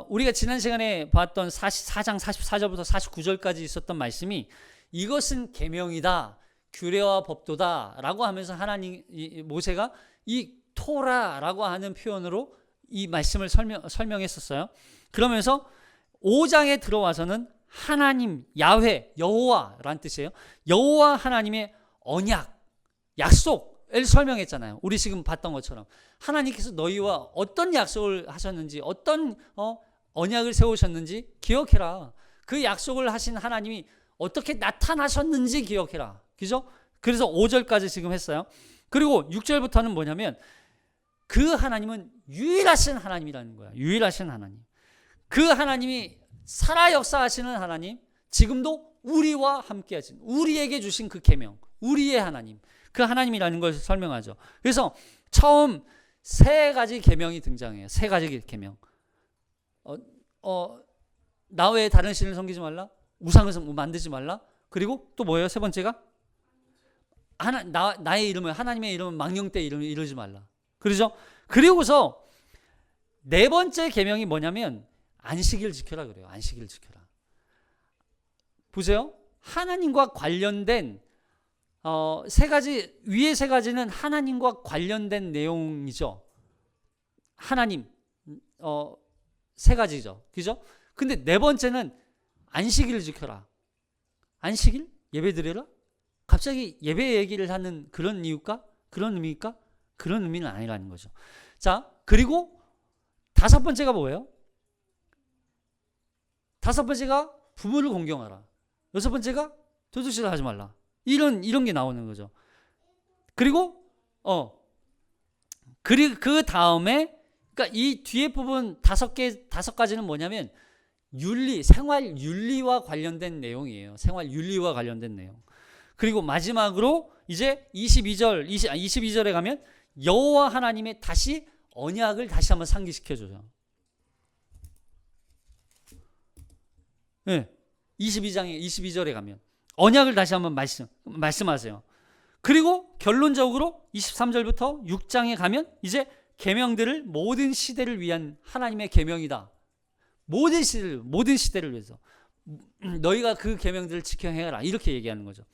우리가 지난 시간에 봤던 4장 44절부터 49절까지 있었던 말씀이 이것은 계명이다, 규례와 법도다 라고 하면서 하나님, 모세가 이 토라라고 하는 표현으로 이 말씀을 설명했었어요. 그러면서 5장에 들어와서는 하나님, 야훼, 여호와라는 뜻이에요. 여호와 하나님의 언약, 약속을 설명했잖아요. 우리 지금 봤던 것처럼 하나님께서 너희와 어떤 약속을 하셨는지, 어떤 언약을 세우셨는지 기억해라. 그 약속을 하신 하나님이 어떻게 나타나셨는지 기억해라. 그죠? 그래서 5절까지 지금 했어요. 그리고 6절부터는 뭐냐면 그 하나님은 유일하신 하나님이라는 거야. 유일하신 하나님. 그 하나님이 살아 역사하시는 하나님, 지금도 우리와 함께 하신, 우리에게 주신 그 계명, 우리의 하나님, 그 하나님이라는 것을 설명하죠. 그래서 처음 3가지 계명이 등장해요. 3가지 계명. 나 외에 다른 신을 섬기지 말라, 우상을 만들지 말라, 그리고 또 뭐예요? 3번째가 나의 이름을, 하나님의 이름을 망령때 이름을 이르지 말라. 그러죠? 그리고서 4번째 계명이 뭐냐면 안식일 지켜라 그래요. 안식일 지켜라. 보세요. 하나님과 관련된 3가지, 위에 3가지는 하나님과 관련된 내용이죠. 하나님 3가지죠. 그죠? 근데 4번째는 안식일을 지켜라. 안식일? 예배 드려라? 갑자기 예배 얘기를 하는 그런 이유일까? 그런 의미일까? 그런 의미는 아니라는 거죠. 자, 그리고 5번째가 뭐예요? 5번째가 부모를 공경하라. 6번째가 도둑질을 하지 말라. 이런 게 나오는 거죠. 그리고 그 다음에, 그러니까 이 뒤에 부분 5가지는 뭐냐면 윤리, 생활 윤리와 관련된 내용이에요. 생활 윤리와 관련된 내용. 그리고 마지막으로 이제 22절에 가면 여호와 하나님의 다시 언약을 다시 한번 상기시켜줘요. 네, 22절에 가면 언약을 다시 한번 말씀하세요. 그리고 결론적으로 23절부터 6장에 가면 이제 계명들을 모든 시대를 위한 하나님의 계명이다. 모든 시대를 위해서 너희가 그 계명들을 지켜 행하라. 이렇게 얘기하는 거죠.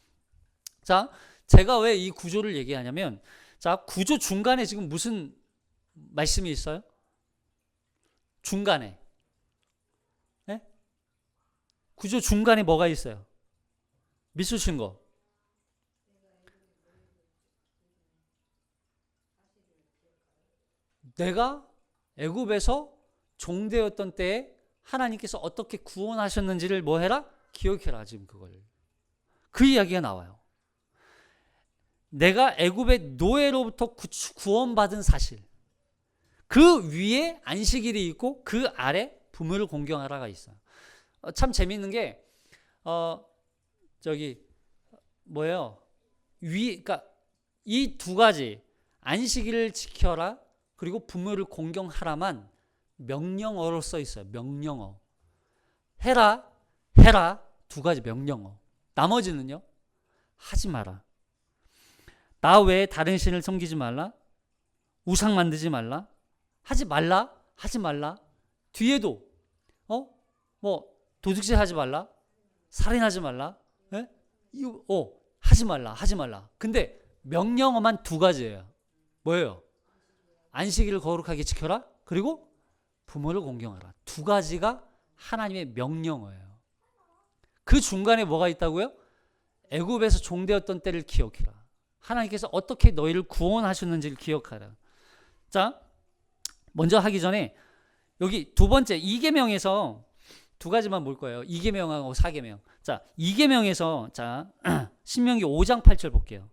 자, 제가 왜 이 구조를 얘기하냐면, 자, 구조 중간에 지금 무슨 말씀이 있어요? 중간에. 네? 구조 중간에 뭐가 있어요? 미수신 거. 내가 애굽에서 종되었던 때에 하나님께서 어떻게 구원하셨는지를 뭐 해라? 기억해라. 지금 그걸. 그 이야기가 나와요. 내가 애굽의 노예로부터 구원받은 사실. 그 위에 안식일이 있고 그 아래 부모를 공경하라가 있어요. 참 재밌는 게 뭐예요? 그러니까 이 2가지, 안식일을 지켜라 그리고 부모를 공경하라만 명령어로 써 있어요. 명령어. 해라 2가지 명령어. 나머지는요? 하지 마라. 나 외에 다른 신을 섬기지 말라. 우상 만들지 말라. 하지 말라. 뒤에도 도둑질 하지 말라. 살인하지 말라. 예? 하지 말라. 근데 명령어만 2가지예요. 뭐예요? 안식일을 거룩하게 지켜라. 그리고 부모를 공경하라. 2가지가 하나님의 명령어예요. 그 중간에 뭐가 있다고요? 애굽에서 종되었던 때를 기억해라. 하나님께서 어떻게 너희를 구원하셨는지를 기억하라. 자, 먼저 하기 전에 여기 두 번째 2계명에서 두 가지만 볼 거예요. 2계명하고 4계명. 자, 2계명에서 자, 신명기 5장 8절 볼게요.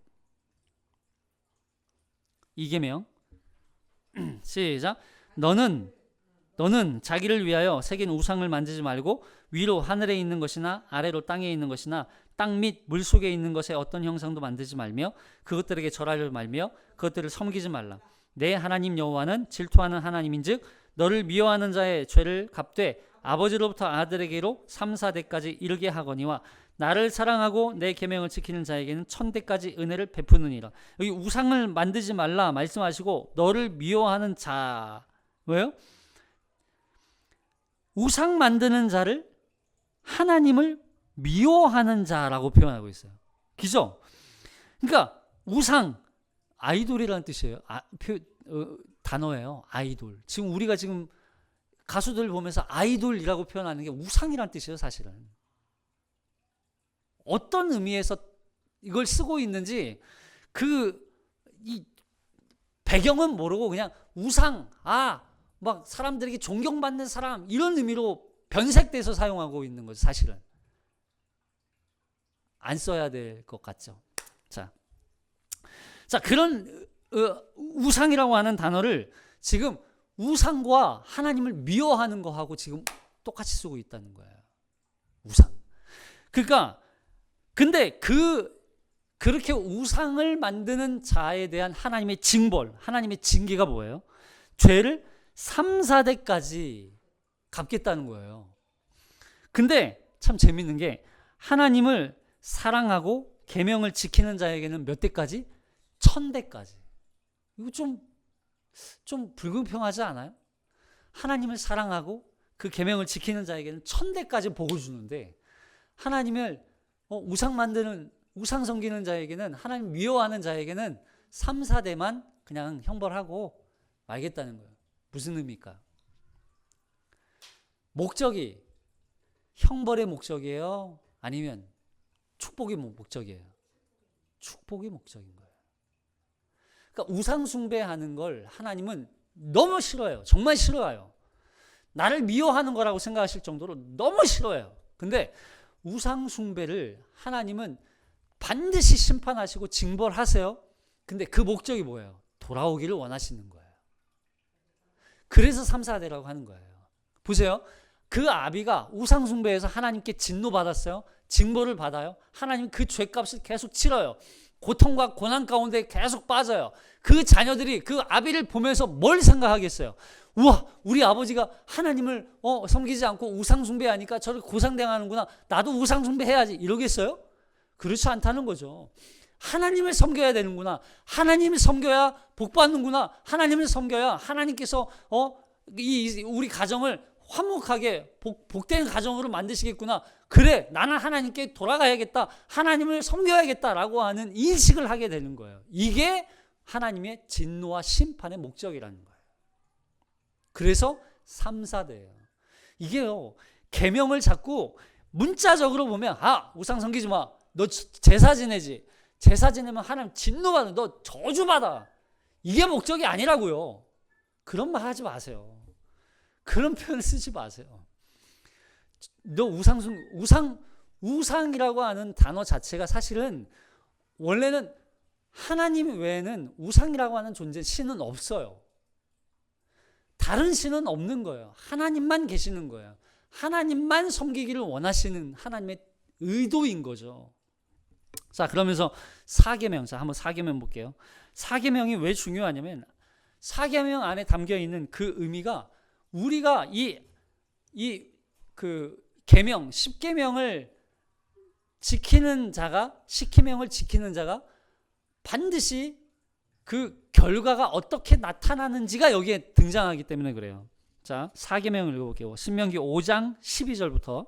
2계명. 시작. 너는 자기를 위하여 새긴 우상을 만들지 말고 위로 하늘에 있는 것이나 아래로 땅에 있는 것이나 땅 및 물 속에 있는 것에 어떤 형상도 만들지 말며 그것들에게 절하려 말며 그것들을 섬기지 말라. 내 하나님 여호와는 질투하는 하나님인즉 너를 미워하는 자의 죄를 갚되 아버지로부터 아들에게로 3, 4대까지 이르게 하거니와 나를 사랑하고 내 계명을 지키는 자에게는 1000대까지 은혜를 베푸느니라. 여기 우상을 만들지 말라 말씀하시고 너를 미워하는 자, 왜요? 우상 만드는 자를 하나님을 미워하는 자라고 표현하고 있어요. 그죠? 그러니까 우상, 아이돌이라는 뜻이에요. 단어예요. 아이돌. 지금 우리가 지금 가수들 보면서 아이돌이라고 표현하는 게 우상이라는 뜻이에요, 사실은. 어떤 의미에서 이걸 쓰고 있는지 이 배경은 모르고 그냥 우상, 막 사람들에게 존경받는 사람 이런 의미로 변색돼서 사용하고 있는 거죠, 사실은. 안 써야 될 것 같죠. 자, 그런 우상이라고 하는 단어를 지금 우상과 하나님을 미워하는 거하고 지금 똑같이 쓰고 있다는 거예요. 우상. 그러니까 근데 그렇게 우상을 만드는 자에 대한 하나님의 징벌, 하나님의 징계가 뭐예요? 죄를 3, 4대까지 갚겠다는 거예요. 근데 참 재밌는 게 하나님을 사랑하고 계명을 지키는 자에게는 몇 대까지? 1000대까지. 이거 좀 불공평하지 않아요? 하나님을 사랑하고 그 계명을 지키는 자에게는 1000대까지 복을 주는데 하나님을 우상 만드는 우상 섬기는 자에게는 하나님 미워하는 자에게는 3, 4대만 그냥 형벌하고 말겠다는 거예요. 무슨 의미일까? 목적이 형벌의 목적이에요? 아니면 축복의 목적이에요? 축복의 목적인 거예요. 그러니까 우상 숭배하는 걸 하나님은 너무 싫어해요. 정말 싫어해요. 나를 미워하는 거라고 생각하실 정도로 너무 싫어해요. 근데 우상 숭배를 하나님은 반드시 심판하시고 징벌하세요. 근데 그 목적이 뭐예요? 돌아오기를 원하시는 거예요. 그래서 3, 4대라고 하는 거예요. 보세요. 그 아비가 우상 숭배해서 하나님께 진노받았어요. 징벌을 받아요. 하나님 그 죄값을 계속 치러요. 고통과 고난 가운데 계속 빠져요. 그 자녀들이 그 아비를 보면서 뭘 생각하겠어요? 우와, 우리 아버지가 하나님을 섬기지 않고 우상 숭배하니까 저를 고상당하는구나. 나도 우상 숭배해야지. 이러겠어요? 그렇지 않다는 거죠. 하나님을 섬겨야 되는구나. 하나님을 섬겨야 복 받는구나. 하나님을 섬겨야 하나님께서 우리 가정을 화목하게 복된 가정으로 만드시겠구나. 그래, 나는 하나님께 돌아가야겠다. 하나님을 섬겨야겠다라고 하는 인식을 하게 되는 거예요. 이게 하나님의 진노와 심판의 목적이라는 거예요. 그래서 3, 4대예요. 이게요, 계명을 자꾸 문자적으로 보면 우상 섬기지 마. 너 제사 지내지. 제사 지내면 하나님 진노받아. 너 저주받아. 이게 목적이 아니라고요. 그런 말 하지 마세요. 그런 표현을 쓰지 마세요. 너 우상이라고 하는 단어 자체가 사실은 원래는 하나님 외에는 우상이라고 하는 존재, 신은 없어요. 다른 신은 없는 거예요. 하나님만 계시는 거예요. 하나님만 섬기기를 원하시는 하나님의 의도인 거죠. 자, 그러면서 4계명, 한번 4계명 볼게요. 4계명이 왜 중요하냐면 4계명 안에 담겨 있는 그 의미가 우리가 계명, 10계명을 지키는 자가, 10계명을 지키는 자가 반드시 그 결과가 어떻게 나타나는지가 여기에 등장하기 때문에 그래요. 자, 4계명을 읽어볼게요. 신명기 5장 12절부터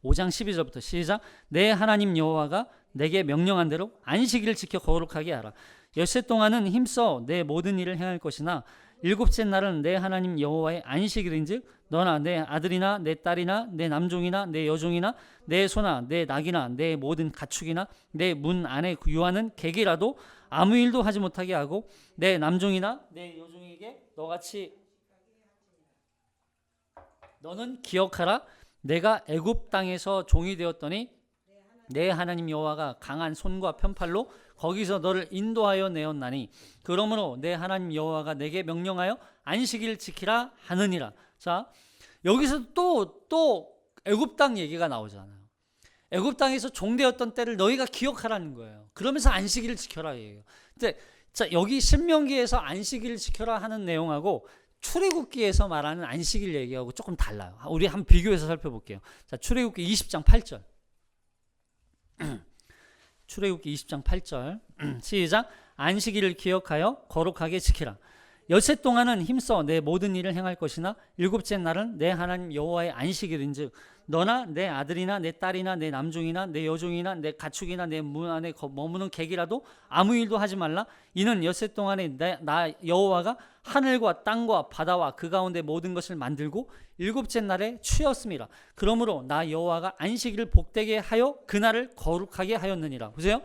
5장 12절부터 시작. 내 하나님 여호와가 내게 명령한 대로 안식일을 지켜 거룩하게 하라. 엿새 동안은 힘써 내 모든 일을 행할 것이나 일곱째 날은 내 하나님 여호와의 안식일인즉 너나 내 아들이나 내 딸이나 내 남종이나 내 여종이나 내 소나 내 낙이나 내 모든 가축이나 내 문 안에 유하는 객이라도 아무 일도 하지 못하게 하고 내 남종이나 내 여종에게 너같이 너는 기억하라. 내가 애굽 땅에서 종이 되었더니 내 하나님 여호와가 강한 손과 편팔로 거기서 너를 인도하여 내었나니 그러므로 내 하나님 여호와가 내게 명령하여 안식일을 지키라 하느니라. 자, 여기서 또 애굽 땅 얘기가 나오잖아요. 애굽 땅에서 종되었던 때를 너희가 기억하라는 거예요. 그러면서 안식일을 지켜라 얘기해요. 근데 자, 여기 신명기에서 안식일을 지켜라 하는 내용하고 출애굽기에서 말하는 안식일 얘기하고 조금 달라요. 우리 한번 비교해서 살펴볼게요. 자, 출애굽기 20장 8절. 출애굽기 20장 8절 시작. 안식일을 기억하여 거룩하게 지키라. 엿새 동안은 힘써 내 모든 일을 행할 것이나 일곱째 날은 내 하나님 여호와의 안식일인즉 너나 내 아들이나 내 딸이나 내 남종이나 내 여종이나 내 가축이나 내 문 안에 머무는 객이라도 아무 일도 하지 말라. 이는 엿새 동안에 나 여호와가 하늘과 땅과 바다와 그 가운데 모든 것을 만들고 일곱째 날에 쉬었음이라. 그러므로 나 여호와가 안식일을 복되게 하여 그날을 거룩하게 하였느니라. 보세요.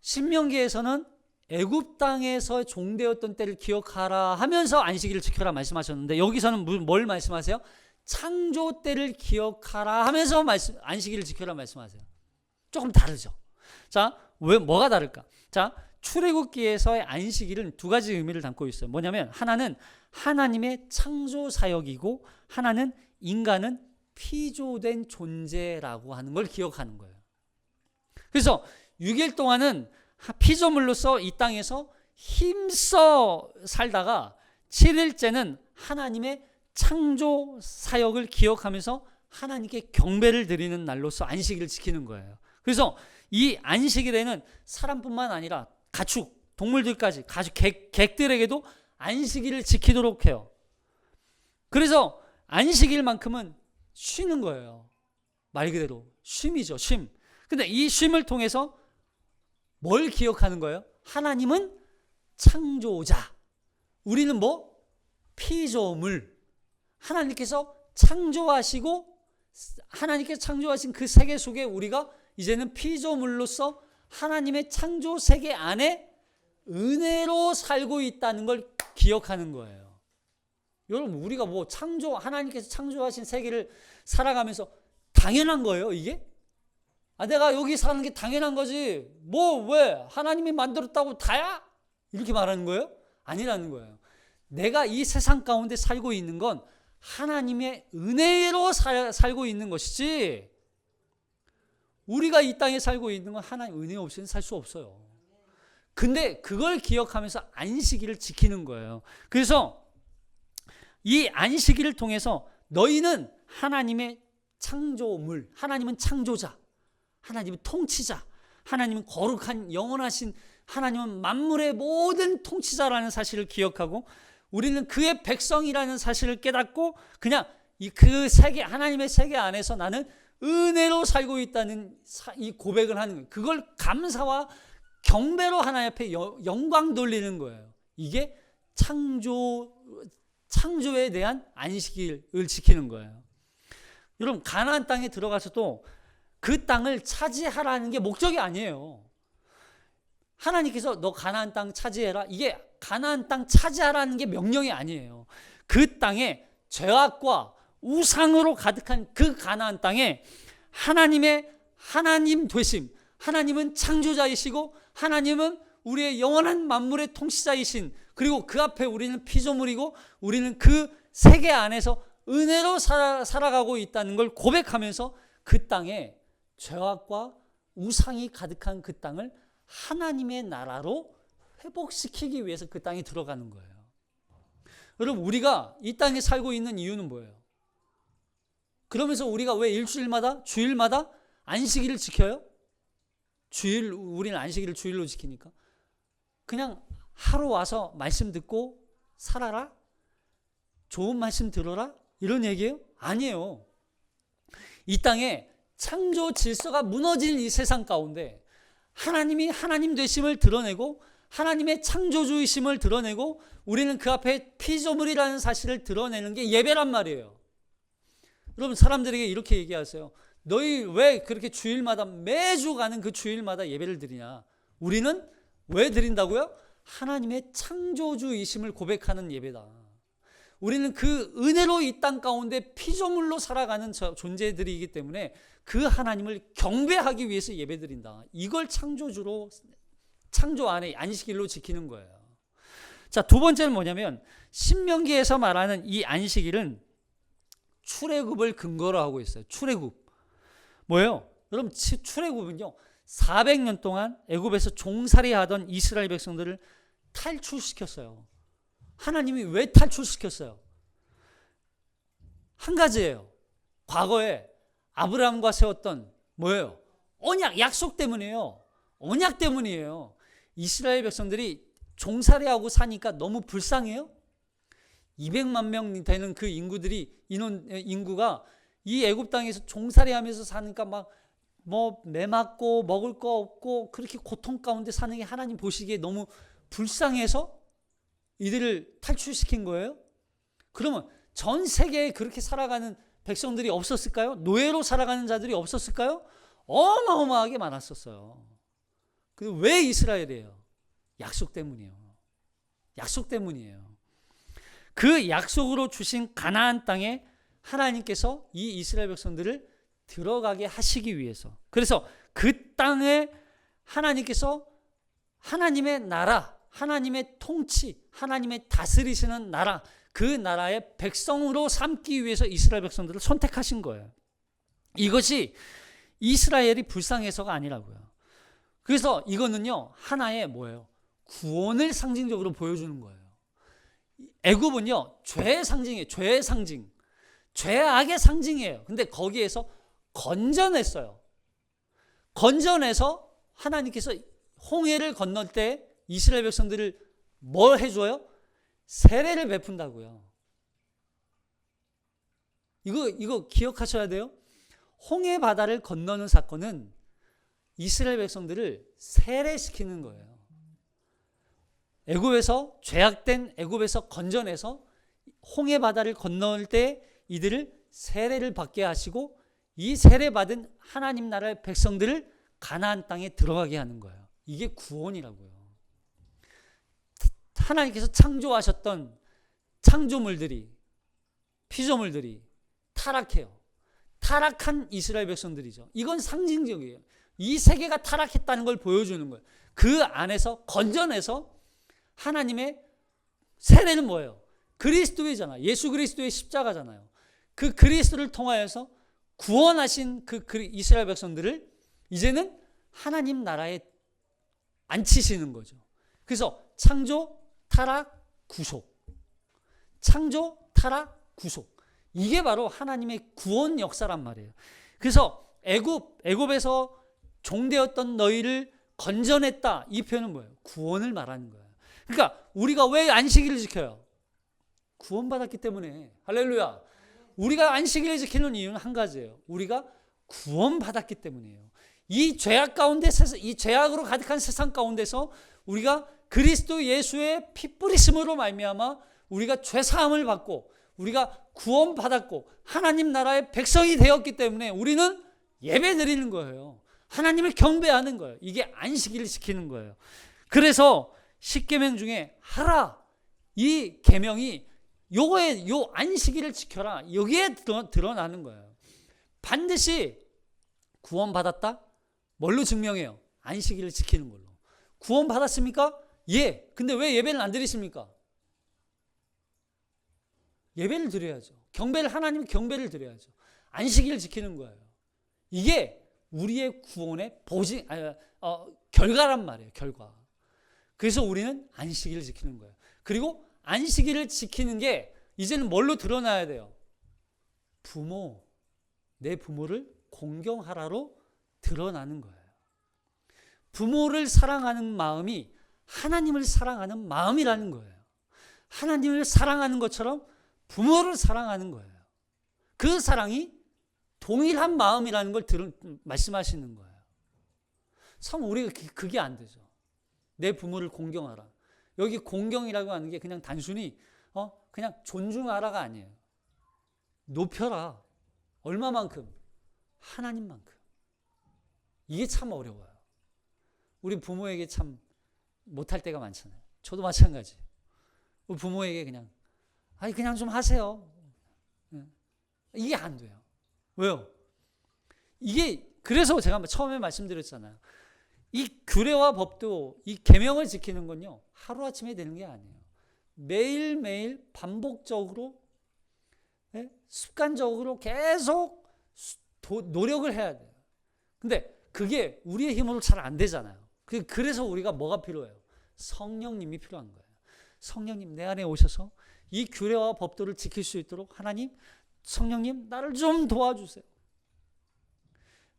신명기에서는 애굽 땅에서 종되었던 때를 기억하라 하면서 안식일을 지켜라 말씀하셨는데 여기서는 뭘 말씀하세요? 창조 때를 기억하라 하면서 안식일을 지켜라 말씀하세요. 조금 다르죠. 자, 뭐가 다를까? 자, 출애굽기에서의 안식일은 두 가지 의미를 담고 있어요. 뭐냐면 하나는 하나님의 창조 사역이고 하나는 인간은 피조된 존재라고 하는 걸 기억하는 거예요. 그래서 6일 동안은 피조물로서 이 땅에서 힘써 살다가 7일째는 하나님의 창조 사역을 기억하면서 하나님께 경배를 드리는 날로서 안식일을 지키는 거예요. 그래서 이 안식일에는 사람뿐만 아니라 가축, 동물들까지 객들에게도 안식일을 지키도록 해요. 그래서 안식일만큼은 쉬는 거예요. 말 그대로 쉼이죠, 쉼. 근데 이 쉼을 통해서 뭘 기억하는 거예요? 하나님은 창조자. 우리는 뭐? 피조물. 하나님께서 창조하시고 하나님께서 창조하신 그 세계 속에 우리가 이제는 피조물로서 하나님의 창조 세계 안에 은혜로 살고 있다는 걸 기억하는 거예요. 여러분, 우리가 뭐 하나님께서 창조하신 세계를 살아가면서 당연한 거예요, 이게? 내가 여기 사는 게 당연한 거지. 왜? 하나님이 만들었다고 다야? 이렇게 말하는 거예요? 아니라는 거예요. 내가 이 세상 가운데 살고 있는 건 하나님의 은혜로 살고 있는 것이지 우리가 이 땅에 살고 있는 건 하나님 은혜 없이는 살 수 없어요. 근데 그걸 기억하면서 안식일을 지키는 거예요. 그래서 이 안식일을 통해서 너희는 하나님의 창조물, 하나님은 창조자, 하나님은 통치자, 하나님은 거룩한 영원하신 하나님은 만물의 모든 통치자라는 사실을 기억하고 우리는 그의 백성이라는 사실을 깨닫고 그냥 그 세계, 하나님의 세계 안에서 나는 은혜로 살고 있다는 이 고백을 하는 거예요. 그걸 감사와 경배로 하나님 앞에 영광 돌리는 거예요. 이게 창조에 대한 안식일을 지키는 거예요. 여러분, 가나안 땅에 들어가서도 그 땅을 차지하라는 게 목적이 아니에요. 하나님께서 너 가나안 땅 차지해라. 이게 가나안 땅 차지하라는 게 명령이 아니에요. 그 땅에 죄악과 우상으로 가득한 그 가나안 땅에 하나님의 하나님 되심, 하나님은 창조자이시고 하나님은 우리의 영원한 만물의 통치자이신, 그리고 그 앞에 우리는 피조물이고 우리는 그 세계 안에서 은혜로 살아가고 있다는 걸 고백하면서 그 땅에 죄악과 우상이 가득한 그 땅을 하나님의 나라로 회복시키기 위해서 그 땅에 들어가는 거예요. 여러분, 우리가 이 땅에 살고 있는 이유는 뭐예요? 그러면서 우리가 왜 일주일마다, 주일마다 안식일을 지켜요? 우리는 안식일을 주일로 지키니까. 그냥 하루 와서 말씀 듣고 살아라? 좋은 말씀 들어라? 이런 얘기예요? 아니에요. 이 땅에 창조 질서가 무너진 이 세상 가운데 하나님이 하나님 되심을 드러내고 하나님의 창조주의심을 드러내고 우리는 그 앞에 피조물이라는 사실을 드러내는 게 예배란 말이에요. 여러분, 사람들에게 이렇게 얘기하세요. 너희 왜 그렇게 주일마다 매주 가는 그 주일마다 예배를 드리냐? 우리는 왜 드린다고요? 하나님의 창조주의심을 고백하는 예배다. 우리는 그 은혜로 이 땅 가운데 피조물로 살아가는 존재들이기 때문에 그 하나님을 경배하기 위해서 예배드린다. 이걸 창조 안에 안식일로 지키는 거예요. 자, 두 번째는 뭐냐면 신명기에서 말하는 이 안식일은 출애굽을 근거로 하고 있어요. 출애굽. 뭐예요? 여러분, 출애굽은요 400년 동안 애굽에서 종살이 하던 이스라엘 백성들을 탈출시켰어요. 하나님이 왜 탈출시켰어요? 한 가지예요. 과거에 아브라함과 세웠던 뭐예요? 언약, 약속 때문이에요. 언약 때문이에요. 이스라엘 백성들이 종살이하고 사니까 너무 불쌍해요. 200만 명 되는 그 인구가 이 애굽 땅에서 종살이하면서 사니까 막 뭐 매맞고 먹을 거 없고 그렇게 고통 가운데 사는 게 하나님 보시기에 너무 불쌍해서 이들을 탈출시킨 거예요? 그러면 전 세계에 그렇게 살아가는 백성들이 없었을까요? 노예로 살아가는 자들이 없었을까요? 어마어마하게 많았었어요. 왜 이스라엘이에요? 약속 때문이에요. 약속 때문이에요. 그 약속으로 주신 가나안 땅에 하나님께서 이 이스라엘 백성들을 들어가게 하시기 위해서, 그래서 그 땅에 하나님께서 하나님의 나라, 하나님의 통치, 하나님의 다스리시는 나라, 그 나라의 백성으로 삼기 위해서 이스라엘 백성들을 선택하신 거예요. 이것이 이스라엘이 불쌍해서가 아니라고요. 그래서 이거는요 하나의 뭐예요? 구원을 상징적으로 보여주는 거예요. 애굽은요 죄의 상징이에요. 죄의 상징, 죄악의 상징이에요. 근데 거기에서 건져냈어요. 건져내서 하나님께서 홍해를 건널 때 이스라엘 백성들을 뭘 해줘요? 세례를 베푼다고요. 이거 기억하셔야 돼요. 홍해 바다를 건너는 사건은 이스라엘 백성들을 세례시키는 거예요. 애굽에서 죄악된 애굽에서 건져내서 홍해 바다를 건널 때 이들을 세례를 받게 하시고 이 세례받은 하나님 나라의 백성들을 가나안 땅에 들어가게 하는 거예요. 이게 구원이라고요. 하나님께서 창조하셨던 창조물들이, 피조물들이 타락해요. 타락한 이스라엘 백성들이죠. 이건 상징적이에요. 이 세계가 타락했다는 걸 보여주는 거예요. 그 안에서 건져내서 하나님의 세례는 뭐예요? 그리스도이잖아요. 예수 그리스도의 십자가잖아요. 그 그리스도를 통하여서 구원하신 그 이스라엘 백성들을 이제는 하나님 나라에 앉히시는 거죠. 그래서 창조, 타락, 구속. 창조, 타락, 구속. 이게 바로 하나님의 구원 역사란 말이에요. 그래서 애굽에서 종되었던 너희를 건져냈다. 이 표현은 뭐예요? 구원을 말하는 거예요. 그러니까 우리가 왜 안식일을 지켜요? 구원받았기 때문에. 할렐루야. 우리가 안식일을 지키는 이유는 한 가지예요. 우리가 구원받았기 때문이에요. 이 죄악 가운데, 이 죄악으로 가득한 세상 가운데서 우리가 그리스도 예수의 피 뿌리심으로 말미암아 우리가 죄 사함을 받고 우리가 구원받았고 하나님 나라의 백성이 되었기 때문에 우리는 예배드리는 거예요. 하나님을 경배하는 거예요. 이게 안식일을 지키는 거예요. 그래서 십계명 중에 하라, 이 계명이 요거에 요 안식일을 지켜라, 여기에 드러나는 거예요. 반드시 구원받았다? 뭘로 증명해요? 안식일을 지키는 걸로. 구원받았습니까? 예. 근데 왜 예배를 안 드리십니까? 예배를 드려야죠. 하나님 경배를 드려야죠. 안식일을 지키는 거예요. 이게 우리의 구원의 결과란 말이에요. 결과. 그래서 우리는 안식일을 지키는 거예요. 그리고 안식일을 지키는 게 이제는 뭘로 드러나야 돼요? 내 부모를 공경하라로 드러나는 거예요. 부모를 사랑하는 마음이 하나님을 사랑하는 마음이라는 거예요. 하나님을 사랑하는 것처럼 부모를 사랑하는 거예요. 그 사랑이 동일한 마음이라는 걸 말씀하시는 거예요. 참 우리가 그게 안 되죠. 내 부모를 공경하라. 여기 공경이라고 하는 게 그냥 단순히 그냥 존중하라가 아니에요. 높여라. 얼마만큼? 하나님만큼. 이게 참 어려워요. 우리 부모에게 참 못할 때가 많잖아요. 저도 마찬가지. 우리 부모에게 그냥 좀 하세요. 이게 안 돼요. 왜요? 이게 그래서 제가 처음에 말씀드렸잖아요. 이 규례와 법도 이 계명을 지키는 건요, 하루아침에 되는 게 아니에요. 매일매일 반복적으로, 습관적으로 계속 노력을 해야 돼요. 근데 그게 우리의 힘으로 잘 안 되잖아요. 그래서 우리가 뭐가 필요해요? 성령님이 필요한 거예요. 성령님 내 안에 오셔서 이 규례와 법도를 지킬 수 있도록 하나님, 성령님 나를 좀 도와주세요.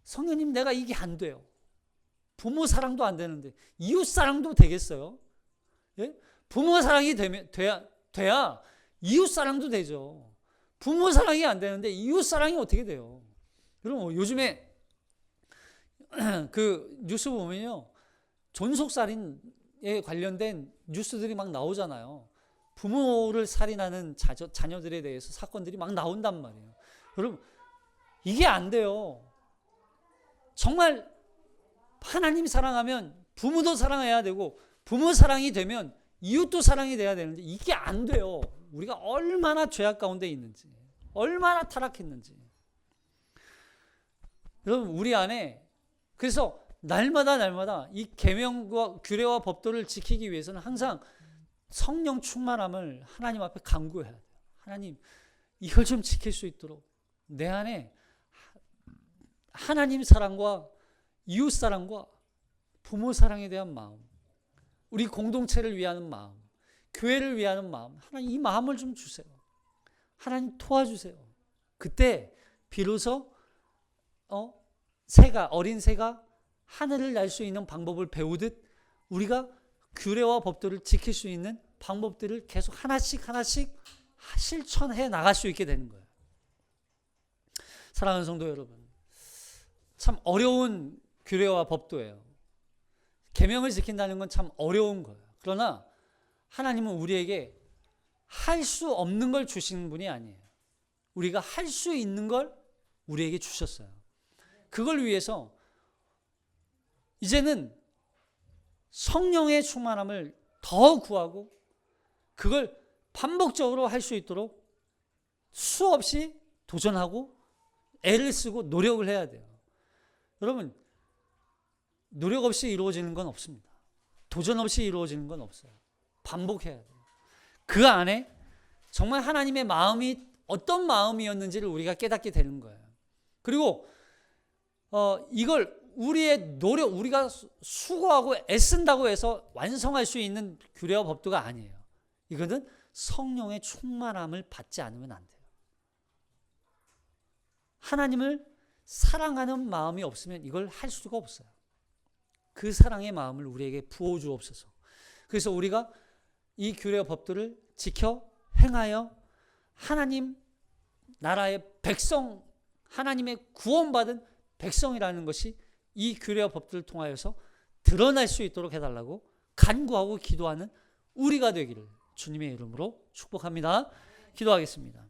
성령님 내가 이게 안 돼요. 부모 사랑도 안 되는데 이웃 사랑도 되겠어요? 예? 부모 사랑이 돼야 이웃 사랑도 되죠. 부모 사랑이 안 되는데 이웃 사랑이 어떻게 돼요? 여러분 요즘에 그 뉴스 보면요, 존속살인에 관련된 뉴스들이 막 나오잖아요. 부모를 살인하는 자녀들에 대해서 사건들이 막 나온단 말이에요. 여러분 이게 안 돼요. 정말 하나님 사랑하면 부모도 사랑해야 되고, 부모 사랑이 되면 이웃도 사랑이 돼야 되는데 이게 안 돼요. 우리가 얼마나 죄악 가운데 있는지, 얼마나 타락했는지. 여러분 우리 안에, 그래서 날마다 이 계명과 규례와 법도를 지키기 위해서는 항상 성령 충만함을 하나님 앞에 간구해야 돼요. 하나님 이걸 좀 지킬 수 있도록 내 안에 하나님 사랑과 이웃 사랑과 부모 사랑에 대한 마음, 우리 공동체를 위하는 마음, 교회를 위하는 마음, 하나님 이 마음을 좀 주세요. 하나님 도와주세요. 그때 비로소 어린 새가 하늘을 날 수 있는 방법을 배우듯 우리가 규례와 법도를 지킬 수 있는 방법들을 계속 하나씩 실천해 나갈 수 있게 되는 거예요. 사랑하는 성도 여러분, 참 어려운 규례와 법도예요. 계명을 지킨다는 건 참 어려운 거예요. 그러나 하나님은 우리에게 할 수 없는 걸 주시는 분이 아니에요. 우리가 할 수 있는 걸 우리에게 주셨어요. 그걸 위해서 이제는 성령의 충만함을 더 구하고 그걸 반복적으로 할 수 있도록 수없이 도전하고 애를 쓰고 노력을 해야 돼요. 여러분 노력 없이 이루어지는 건 없습니다. 도전 없이 이루어지는 건 없어요. 반복해야 돼요. 그 안에 정말 하나님의 마음이 어떤 마음이었는지를 우리가 깨닫게 되는 거예요. 그리고 이걸 우리의 노력, 우리가 수고하고 애쓴다고 해서 완성할 수 있는 규례와 법도가 아니에요. 이거는 성령의 충만함을 받지 않으면 안 돼요. 하나님을 사랑하는 마음이 없으면 이걸 할 수가 없어요. 그 사랑의 마음을 우리에게 부어주옵소서. 그래서 우리가 이 규례와 법도를 지켜 행하여 하나님 나라의 백성, 하나님의 구원받은 백성이라는 것이 이 규례와 법들을 통하여서 드러날 수 있도록 해달라고 간구하고 기도하는 우리가 되기를 주님의 이름으로 축복합니다. 기도하겠습니다.